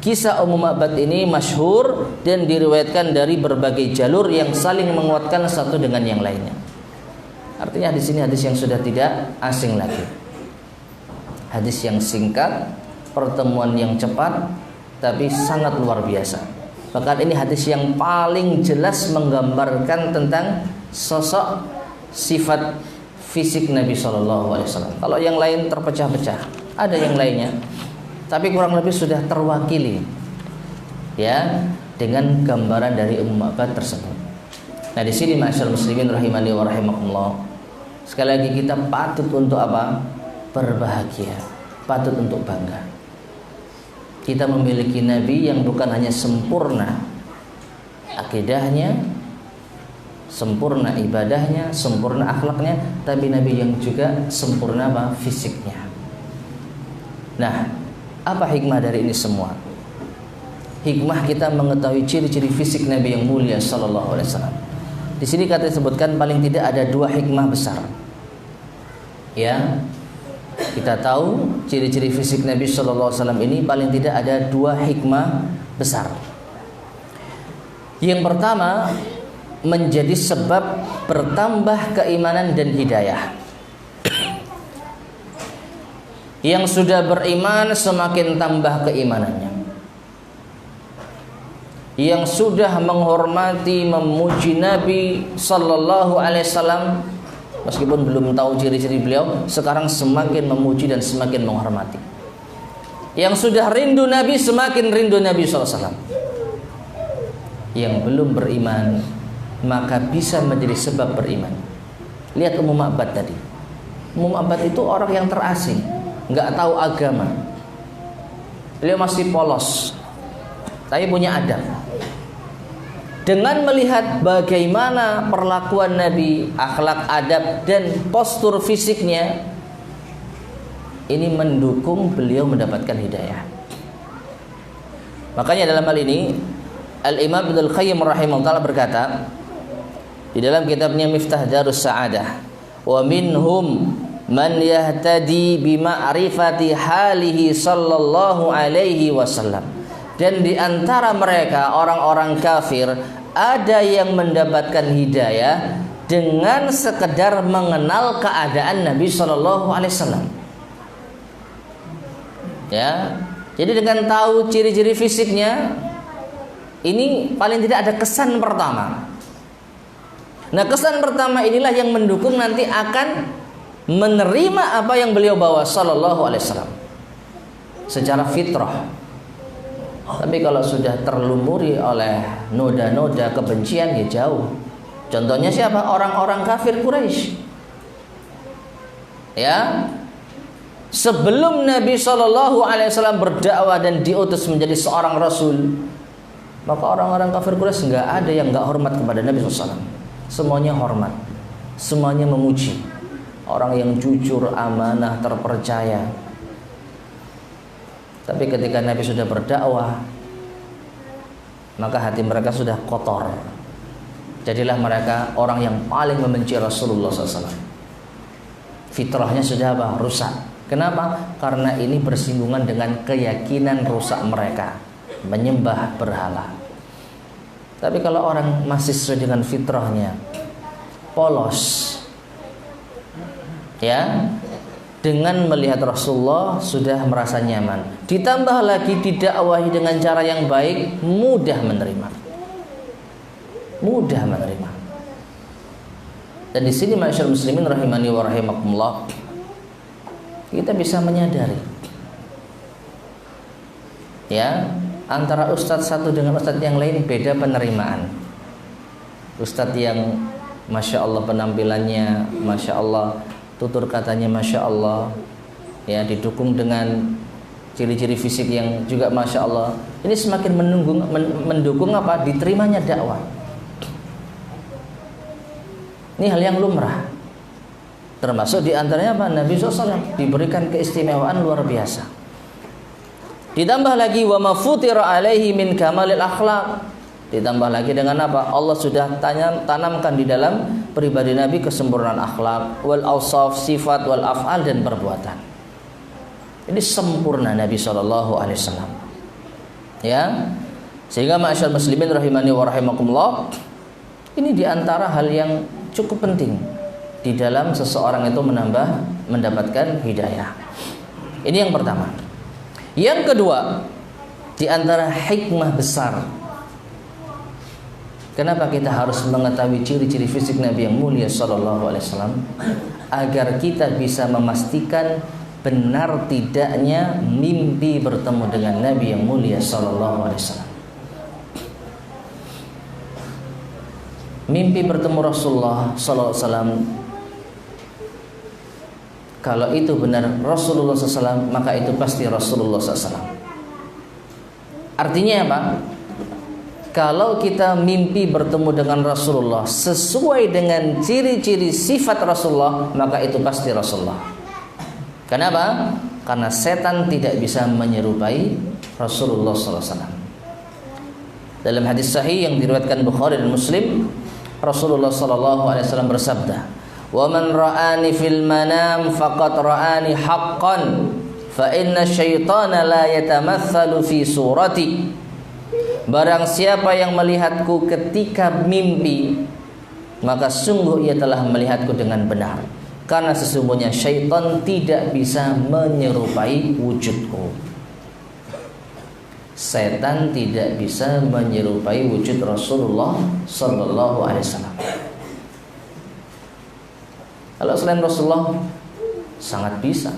Kisah Ummu Ma'bad ini masyhur dan diriwayatkan dari berbagai jalur yang saling menguatkan satu dengan yang lainnya. Artinya di sini hadis yang sudah tidak asing lagi. Hadis yang singkat, pertemuan yang cepat, tapi sangat luar biasa. Bahkan ini hadis yang paling jelas menggambarkan tentang sosok sifat fisik Nabi Shallallahu Alaihi Wasallam. Kalau yang lain terpecah-pecah, ada yang lainnya, tapi kurang lebih sudah terwakili, ya, dengan gambaran dari Ummu Ma'bad tersebut. Nah di sini ma'asyiral muslimin rahimani wa rahimakumullah, sekali lagi kita patut untuk apa? Berbahagia, patut untuk bangga. Kita memiliki Nabi yang bukan hanya sempurna akidahnya, sempurna ibadahnya, sempurna akhlaknya, tapi Nabi yang juga sempurna apa? Fisiknya. Nah, apa hikmah dari ini semua? Hikmah kita mengetahui ciri-ciri fisik Nabi yang mulia sallallahu alaihi wasallam. Di sini kata disebutkan paling tidak ada 2 hikmah besar. Ya. Kita tahu ciri-ciri fisik Nabi sallallahu alaihi wasallam ini paling tidak ada 2 hikmah besar. Yang pertama, menjadi sebab bertambah keimanan dan hidayah. Yang sudah beriman semakin tambah keimanannya. Yang sudah menghormati, memuji Nabi sallallahu alaihi wasallam, meskipun belum tahu ciri-ciri beliau, sekarang semakin memuji dan semakin menghormati. Yang sudah rindu Nabi semakin rindu Nabi sallallahu alaihi wasallam. Yang belum beriman maka bisa menjadi sebab beriman. Lihat Ummu Ma'bad tadi. Ummu Ma'bad itu orang yang terasing, nggak tahu agama. Beliau masih polos, tapi punya adab. Dengan melihat bagaimana perlakuan Nabi, akhlak, adab, dan postur fisiknya, ini mendukung beliau mendapatkan hidayah. Makanya dalam hal ini Al-Imam Ibnul Qayyim rahimahullah berkata di dalam kitabnya Miftah Darus Sa'adah, wa minhum man yahtadi bima'rifati halihi sallallahu alaihi wasallam. Dan di antara mereka orang-orang kafir ada yang mendapatkan hidayah dengan sekedar mengenal keadaan Nabi sallallahu alaihi wasallam. Ya, jadi dengan tahu ciri-ciri fisiknya, ini paling tidak ada kesan pertama. Nah, kesan pertama inilah yang mendukung nanti akan menerima apa yang beliau bawa sallallahu alaihi wasallam secara fitrah. Tapi kalau sudah terlumuri oleh noda-noda kebencian, ya jauh. Contohnya siapa? Orang-orang kafir Quraisy. Ya, sebelum Nabi Shallallahu Alaihi Wasallam berdakwah dan diutus menjadi seorang Rasul, maka orang-orang kafir Quraisy nggak ada yang nggak hormat kepada Nabi SAW. Semuanya hormat, semuanya memuji. Orang yang jujur, amanah, terpercaya. Tapi ketika Nabi sudah berdakwah, maka hati mereka sudah kotor. Jadilah mereka orang yang paling membenci Rasulullah SAW. Fitrahnya sudah apa? Rusak. Kenapa? Karena ini bersinggungan dengan keyakinan rusak mereka, menyembah berhala. Tapi kalau orang masih sesuai dengan fitrahnya, polos, ya, dengan melihat Rasulullah sudah merasa nyaman. Ditambah lagi didakwahi dengan cara yang baik, mudah menerima. Mudah menerima. Dan di sini ma'asyiral muslimin rahimani wa rahimakumullah, kita bisa menyadari, ya, antara ustadz satu dengan ustadz yang lain beda penerimaan. Ustadz yang masya Allah penampilannya, masya Allah, tutur katanya masya Allah, ya, didukung dengan ciri-ciri fisik yang juga masya Allah, ini semakin mendukung apa? Diterimanya dakwah. Ini hal yang lumrah. Termasuk diantaranya apa? Nabi SAW diberikan keistimewaan luar biasa. Ditambah lagi wa mafutira alaihi min kamalil akhlaq. Ditambah lagi dengan apa? Allah sudah tanamkan di dalam pribadi Nabi kesempurnaan akhlak, wal awsaf, sifat, wal af'al, dan perbuatan. Ini sempurna Nabi sallallahu alaihi wasallam. Ya. Sehingga ma'asyiral muslimin rahimani wa rahimakumullah, ini di antara hal yang cukup penting di dalam seseorang itu mendapatkan hidayah. Ini yang pertama. Yang kedua, di antara hikmah besar Kenapa kita harus mengetahui ciri-ciri fisik Nabi yang mulia sallallahu alaihi wasallam? Agar kita bisa memastikan benar tidaknya mimpi bertemu dengan Nabi yang mulia sallallahu alaihi wasallam. Mimpi bertemu Rasulullah sallallahu alaihi wasallam, kalau itu benar Rasulullah SAW, maka itu pasti Rasulullah SAW. Artinya apa? Kalau kita mimpi bertemu dengan Rasulullah sesuai dengan ciri-ciri sifat Rasulullah, maka itu pasti Rasulullah. Kenapa? Karena setan tidak bisa menyerupai Rasulullah SAW. Dalam hadis sahih yang diriwayatkan Bukhari dan Muslim, Rasulullah SAW bersabda, "Wa man ra'ani fil manam faqad ra'ani haqqan, fa inna syaitana la yatamatsalu fi surati." Barang siapa yang melihatku ketika mimpi, maka sungguh ia telah melihatku dengan benar. Karena sesungguhnya syaitan tidak bisa menyerupai wujudku. Setan tidak bisa menyerupai wujud Rasulullah sallallahu alaihi wasallam. Kalau selain Rasulullah sangat bisa.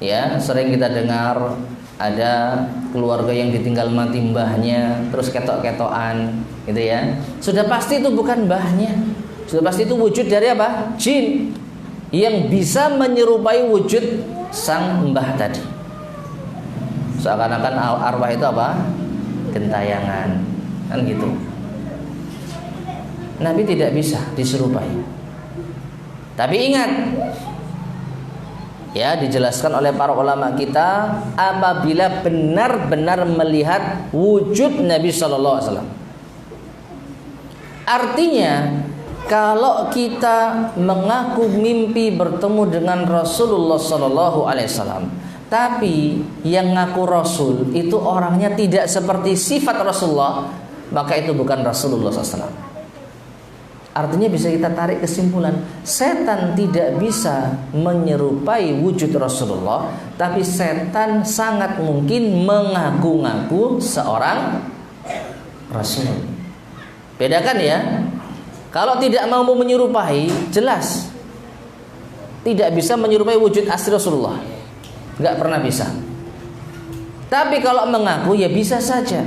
Ya, sering kita dengar ada keluarga yang ditinggal mati mbahnya, terus ketok-ketokan, gitu ya. Sudah pasti itu bukan mbahnya. Sudah pasti itu wujud dari apa? Jin yang bisa menyerupai wujud sang mbah tadi. Seakan-akan arwah itu apa? Gentayangan, kan gitu. Nabi tidak bisa diserupai. Tapi ingat, ya, dijelaskan oleh para ulama kita, apabila benar-benar melihat wujud Nabi sallallahu alaihi wasallam. Artinya, kalau kita mengaku mimpi bertemu dengan Rasulullah sallallahu alaihi wasallam, tapi yang ngaku Rasul itu orangnya tidak seperti sifat Rasulullah, maka itu bukan Rasulullah SAW. Artinya bisa kita tarik kesimpulan, setan tidak bisa menyerupai wujud Rasulullah, tapi setan sangat mungkin mengaku-ngaku seorang Rasul. Bedakan ya. Kalau tidak mampu menyerupai, jelas tidak bisa menyerupai wujud asli Rasulullah. Enggak pernah bisa. Tapi kalau mengaku ya bisa saja.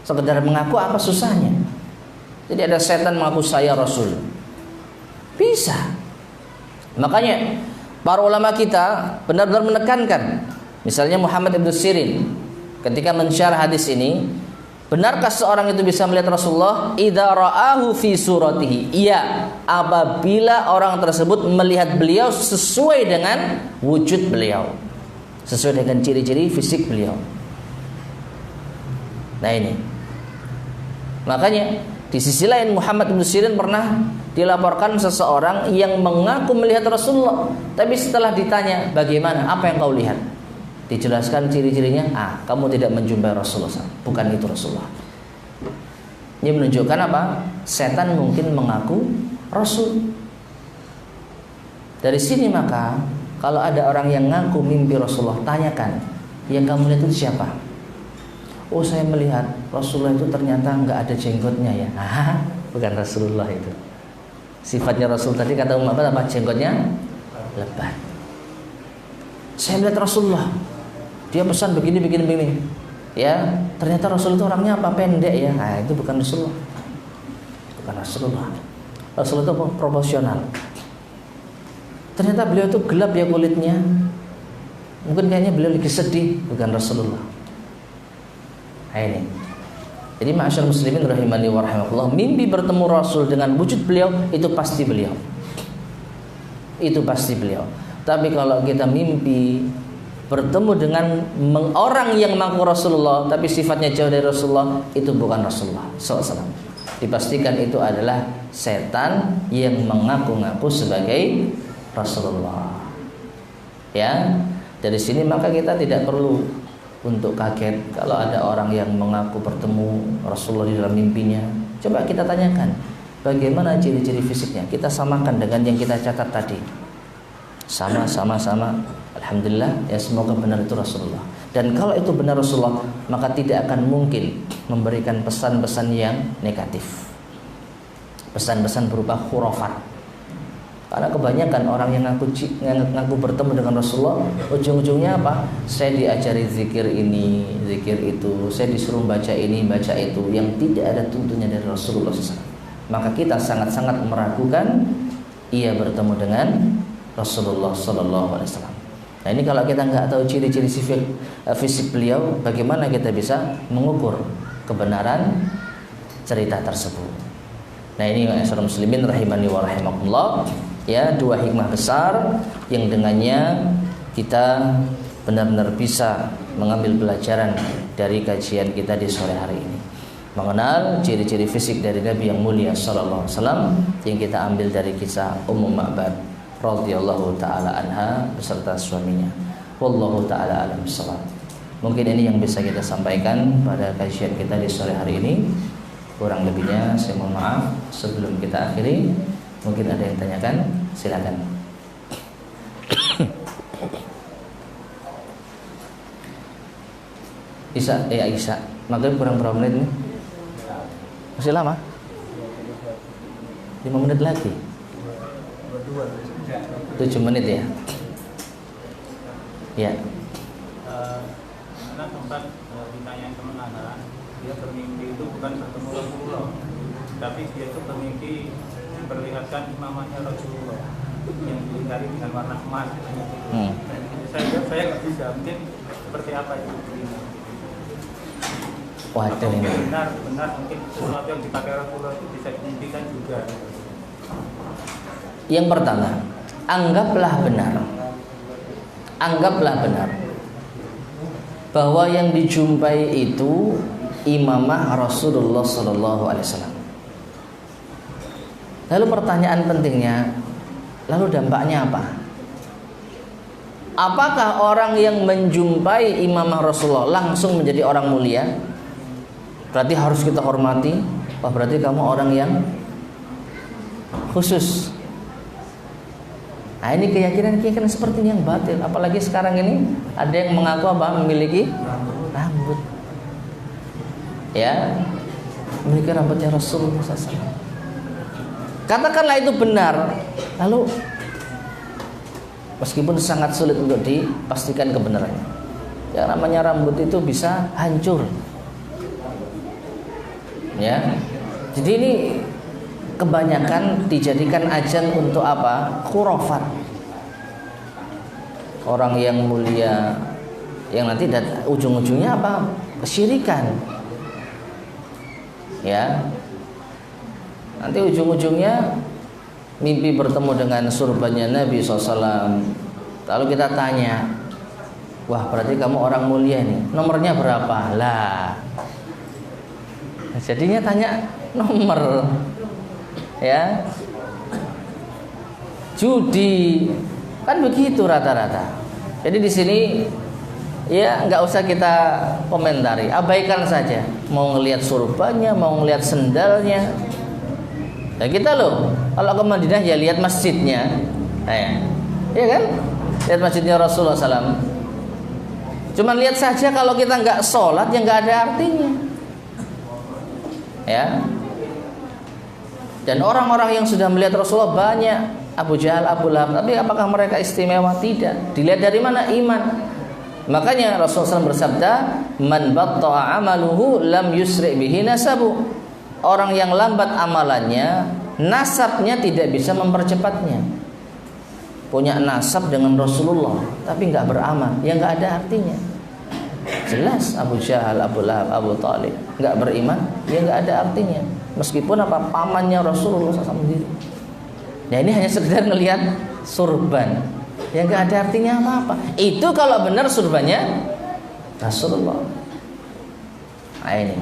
Sekedar mengaku apa susahnya? Jadi ada setan mengaku saya Rasul. Bisa. Makanya para ulama kita benar-benar menekankan. Misalnya Muhammad ibn Sirin ketika mensyarah hadis ini, benarkah seorang itu bisa melihat Rasulullah? Idza ra'ahu fi suratihi. Iya, apabila orang tersebut melihat beliau sesuai dengan wujud beliau, sesuai dengan ciri-ciri fisik beliau. Nah ini. Makanya di sisi lain Muhammad bin Sirin pernah dilaporkan seseorang yang mengaku melihat Rasulullah, tapi setelah ditanya bagaimana, apa yang kau lihat, dijelaskan ciri-cirinya, kamu tidak menjumpai Rasulullah, bukan itu Rasulullah. Ini menunjukkan apa? Setan mungkin mengaku Rasul. Dari sini maka kalau ada orang yang ngaku mimpi Rasulullah, tanyakan, yang kamu lihat itu siapa? Oh, saya melihat Rasulullah itu ternyata nggak ada jenggotnya ya. Bukan Rasulullah itu. Sifatnya Rasul tadi kata Muhammad apa? Jenggotnya lebat. Saya melihat Rasulullah, dia pesan begini. Ya, ternyata Rasul itu orangnya apa? Pendek ya. Nah, itu bukan Rasulullah. Bukan Rasulullah. Rasulullah itu proporsional. Ternyata beliau itu gelap ya kulitnya. Mungkin kayaknya beliau lagi sedih. Bukan Rasulullah. Nah, ini. Jadi ma'asyar muslimin rahimani wa rahimakumullah, mimpi bertemu Rasul dengan wujud beliau itu pasti beliau. Itu pasti beliau. Tapi kalau kita mimpi bertemu dengan orang yang mengaku Rasulullah tapi sifatnya jauh dari Rasulullah, itu bukan Rasulullah SAW. Dipastikan itu adalah setan yang mengaku-ngaku sebagai Rasulullah. Ya, dari sini maka kita tidak perlu untuk kaget kalau ada orang yang mengaku bertemu Rasulullah di dalam mimpinya. Coba kita tanyakan bagaimana ciri-ciri fisiknya, kita samakan dengan yang kita catat tadi. Sama. Alhamdulillah, ya semoga benar itu Rasulullah. Dan kalau itu benar Rasulullah, maka tidak akan mungkin memberikan pesan-pesan yang negatif, pesan-pesan berupa khurafat. Karena kebanyakan orang yang ngaku bertemu dengan Rasulullah, ujung-ujungnya apa? Saya diajari zikir ini, zikir itu, saya disuruh baca ini, baca itu, yang tidak ada tuntunnya dari Rasulullah SAW. Maka kita sangat-sangat meragukan ia bertemu dengan Rasulullah SAW. Nah ini kalau kita nggak tahu ciri-ciri fisik beliau, bagaimana kita bisa mengukur kebenaran cerita tersebut? Nah ini saudara muslimin rahimani wa rahimakumullah, ya, dua hikmah besar yang dengannya kita benar-benar bisa mengambil pelajaran dari kajian kita di sore hari ini, mengenal ciri-ciri fisik dari Nabi yang mulia sallallahu alaihi wasallam yang kita ambil dari kisah Ummu Ma'bad radhiyallahu taala anha beserta suaminya. Wallahu taala alam bissawab. Mungkin ini yang bisa kita sampaikan pada kajian kita di sore hari ini. Kurang lebihnya saya mohon maaf. Sebelum kita akhiri, mungkin ada yang tanyakan, silakan. Isa, maghrib kurang berapa menit nih? Masih lama? 5 menit lagi. 7 menit ya. Ya. Karena tempat ditanya kemenangan, dia bermimpi itu bukan bertemu Rasulullah, tapi dia itu bermimpi memperlihatkan imamahnya Rasulullah yang dilingkari dengan warna emas. Saya nggak bisa, mungkin seperti apa itu? Waduh ini. Benar mungkin sesuatu yang dipakai Rasulullah itu bisa dimimpikan juga. Yang pertama, anggaplah benar bahwa yang dijumpai itu imamah Rasulullah Sallallahu Alaihi Wasallam. Lalu pertanyaan pentingnya, lalu dampaknya apa? Apakah orang yang menjumpai imamah Rasulullah langsung menjadi orang mulia? Berarti harus kita hormati. Wah, berarti kamu orang yang khusus. Nah ini keyakinan seperti ini yang batil. Apalagi sekarang ini ada yang mengaku apa? Memiliki rambut. Ya, memiliki rambutnya Rasulullah SAW. Katakanlah itu benar. Lalu meskipun sangat sulit untuk dipastikan kebenarannya, yang namanya rambut itu bisa hancur. Ya, jadi ini kebanyakan dijadikan ajang untuk apa? Khurafat. Orang yang mulia yang nanti ujung-ujungnya apa? Kesyirikan. Ya. Nanti ujung-ujungnya mimpi bertemu dengan surbannya Nabi SAW. Lalu kita tanya, wah berarti kamu orang mulia nih, nomornya berapa? Lah, jadinya tanya nomor. Ya, judi kan begitu rata-rata. Jadi di sini ya nggak usah kita komentari, abaikan saja. Mau ngelihat surbannya, mau ngelihat sendalnya. Nah kita loh, kalau ke Madinah ya lihat masjidnya, ya kan? Lihat masjidnya Rasulullah SAW. Cuman lihat saja, kalau kita nggak sholat ya nggak ada artinya. Ya. Dan orang-orang yang sudah melihat Rasulullah banyak, Abu Jahal, Abu Lahab, tapi apakah mereka istimewa? Tidak. Dilihat dari mana? Iman. Makanya Rasulullah SAW bersabda, "Man batta'a amaluhu lam yusri' bihi nasabu." Orang yang lambat amalannya, nasabnya tidak bisa mempercepatnya. Punya nasab dengan Rasulullah, tapi nggak beramal, ya nggak ada artinya. Jelas Abu Jahal, Abu Lahab, Abu Talib nggak beriman, ya nggak ada artinya. Meskipun apa pamannya Rasulullah SAW sendiri. Nah ini hanya sekedar ngelihat surban, ya nggak ada artinya apa-apa. Itu kalau benar surbannya Rasulullah. Nah ini.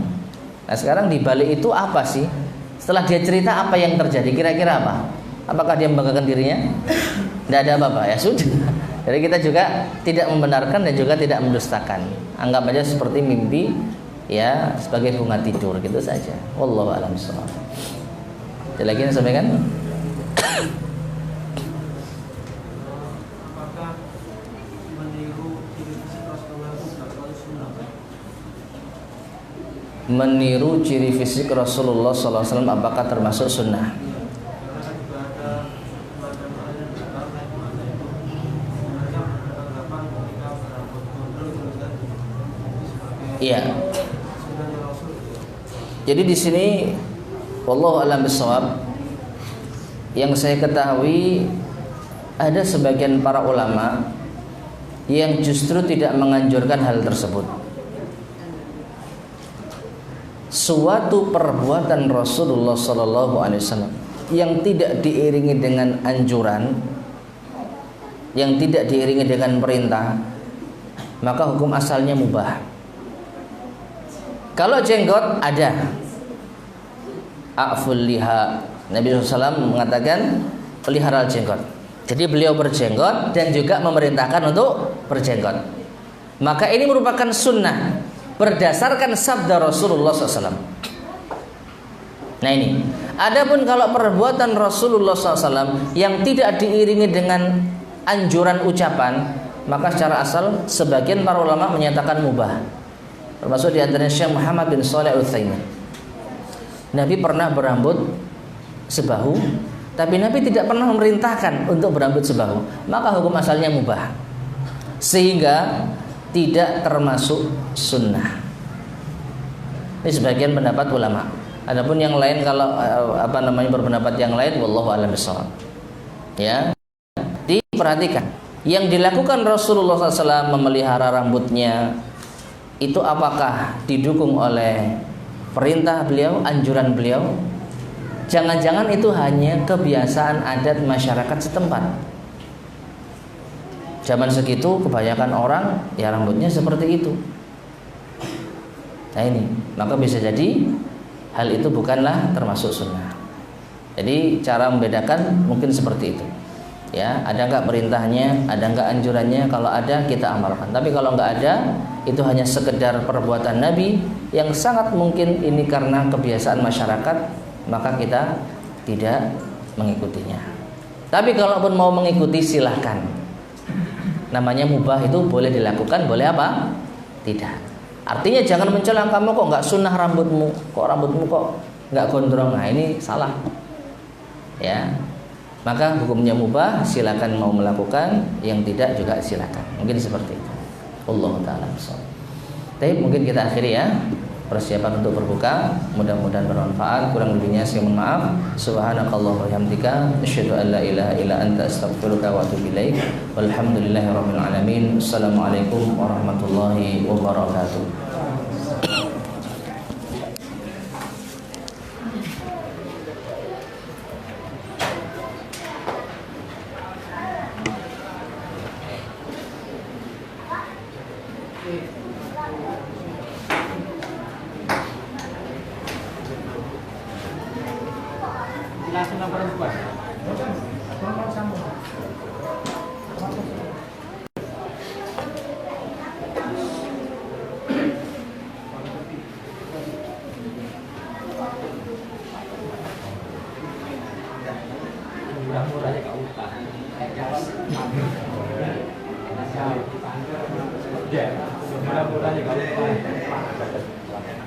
Nah sekarang di balik itu apa sih? Setelah dia cerita apa yang terjadi, kira-kira apa? Apakah dia membanggakan dirinya? Tidak ada apa-apa, ya sudah. Jadi kita juga tidak membenarkan dan juga tidak mendustakan. Anggap aja seperti mimpi, ya, sebagai bunga tidur gitu saja. Wallahu a'lam bishawab. Ada lagi yang sampaikan? Apakah meniru ciri fisik Rasulullah itu meniru ciri fisik Rasulullah SAW apakah termasuk sunnah? Iya. Jadi di sini wallahu a'lam bishawab, yang saya ketahui ada sebagian para ulama yang justru tidak menganjurkan hal tersebut. Suatu perbuatan Rasulullah SAW yang tidak diiringi dengan anjuran, yang tidak diiringi dengan perintah, maka hukum asalnya mubah. Kalau jenggot ada, a'ful liha, Nabi SAW mengatakan pelihara jenggot. Jadi beliau berjenggot dan juga memerintahkan untuk berjenggot. Maka ini merupakan sunnah berdasarkan sabda Rasulullah SAW. Nah ini, adapun kalau perbuatan Rasulullah SAW yang tidak diiringi dengan anjuran ucapan, maka secara asal sebagian para ulama menyatakan mubah. Termasuk di antaranya Syekh Muhammad bin Shalih Al-Utsaimin. Nabi pernah berambut sebahu, tapi Nabi tidak pernah memerintahkan untuk berambut sebahu, maka hukum asalnya mubah, sehingga tidak termasuk sunnah. Ini sebagian pendapat ulama. Adapun yang lain, kalau berpendapat yang lain, wallahu a'lam bishawab. Ya, diperhatikan yang dilakukan Rasulullah SAW memelihara rambutnya itu apakah didukung oleh perintah beliau, anjuran beliau? Jangan-jangan itu hanya kebiasaan adat masyarakat setempat. Zaman segitu kebanyakan orang ya rambutnya seperti itu. Nah ini, maka bisa jadi hal itu bukanlah termasuk sunnah. Jadi cara membedakan mungkin seperti itu. Ya, ada nggak perintahnya, ada nggak anjurannya? Kalau ada kita amalkan. Tapi kalau nggak ada, itu hanya sekedar perbuatan Nabi yang sangat mungkin ini karena kebiasaan masyarakat, maka kita tidak mengikutinya. Tapi kalaupun mau mengikuti silahkan. Namanya mubah, itu boleh dilakukan, boleh apa? Tidak. Artinya jangan mencela, kamu kok nggak sunnah rambutmu, kok rambutmu kok nggak gondrong. Nah ini salah. Ya. Maka hukumnya mubah, silakan mau melakukan, yang tidak juga silakan. Mungkin seperti itu. Wallahu ta'ala bishawab. Baik, mungkin kita akhiri ya persiapan untuk berbuka. Mudah-mudahan bermanfaat. Kurang lebihnya saya mohon maaf. Subhanakallahumma wa bihamdika asyhadu an la ilaha illa anta astaghfiruka wa atubu ilaik. Walhamdulillahirabbil alamin. Assalamualaikum warahmatullahi wabarakatuh. Langsung lapor perempuan. Murah-murahnya kau upah. Ya, murah-murahnya kau upah.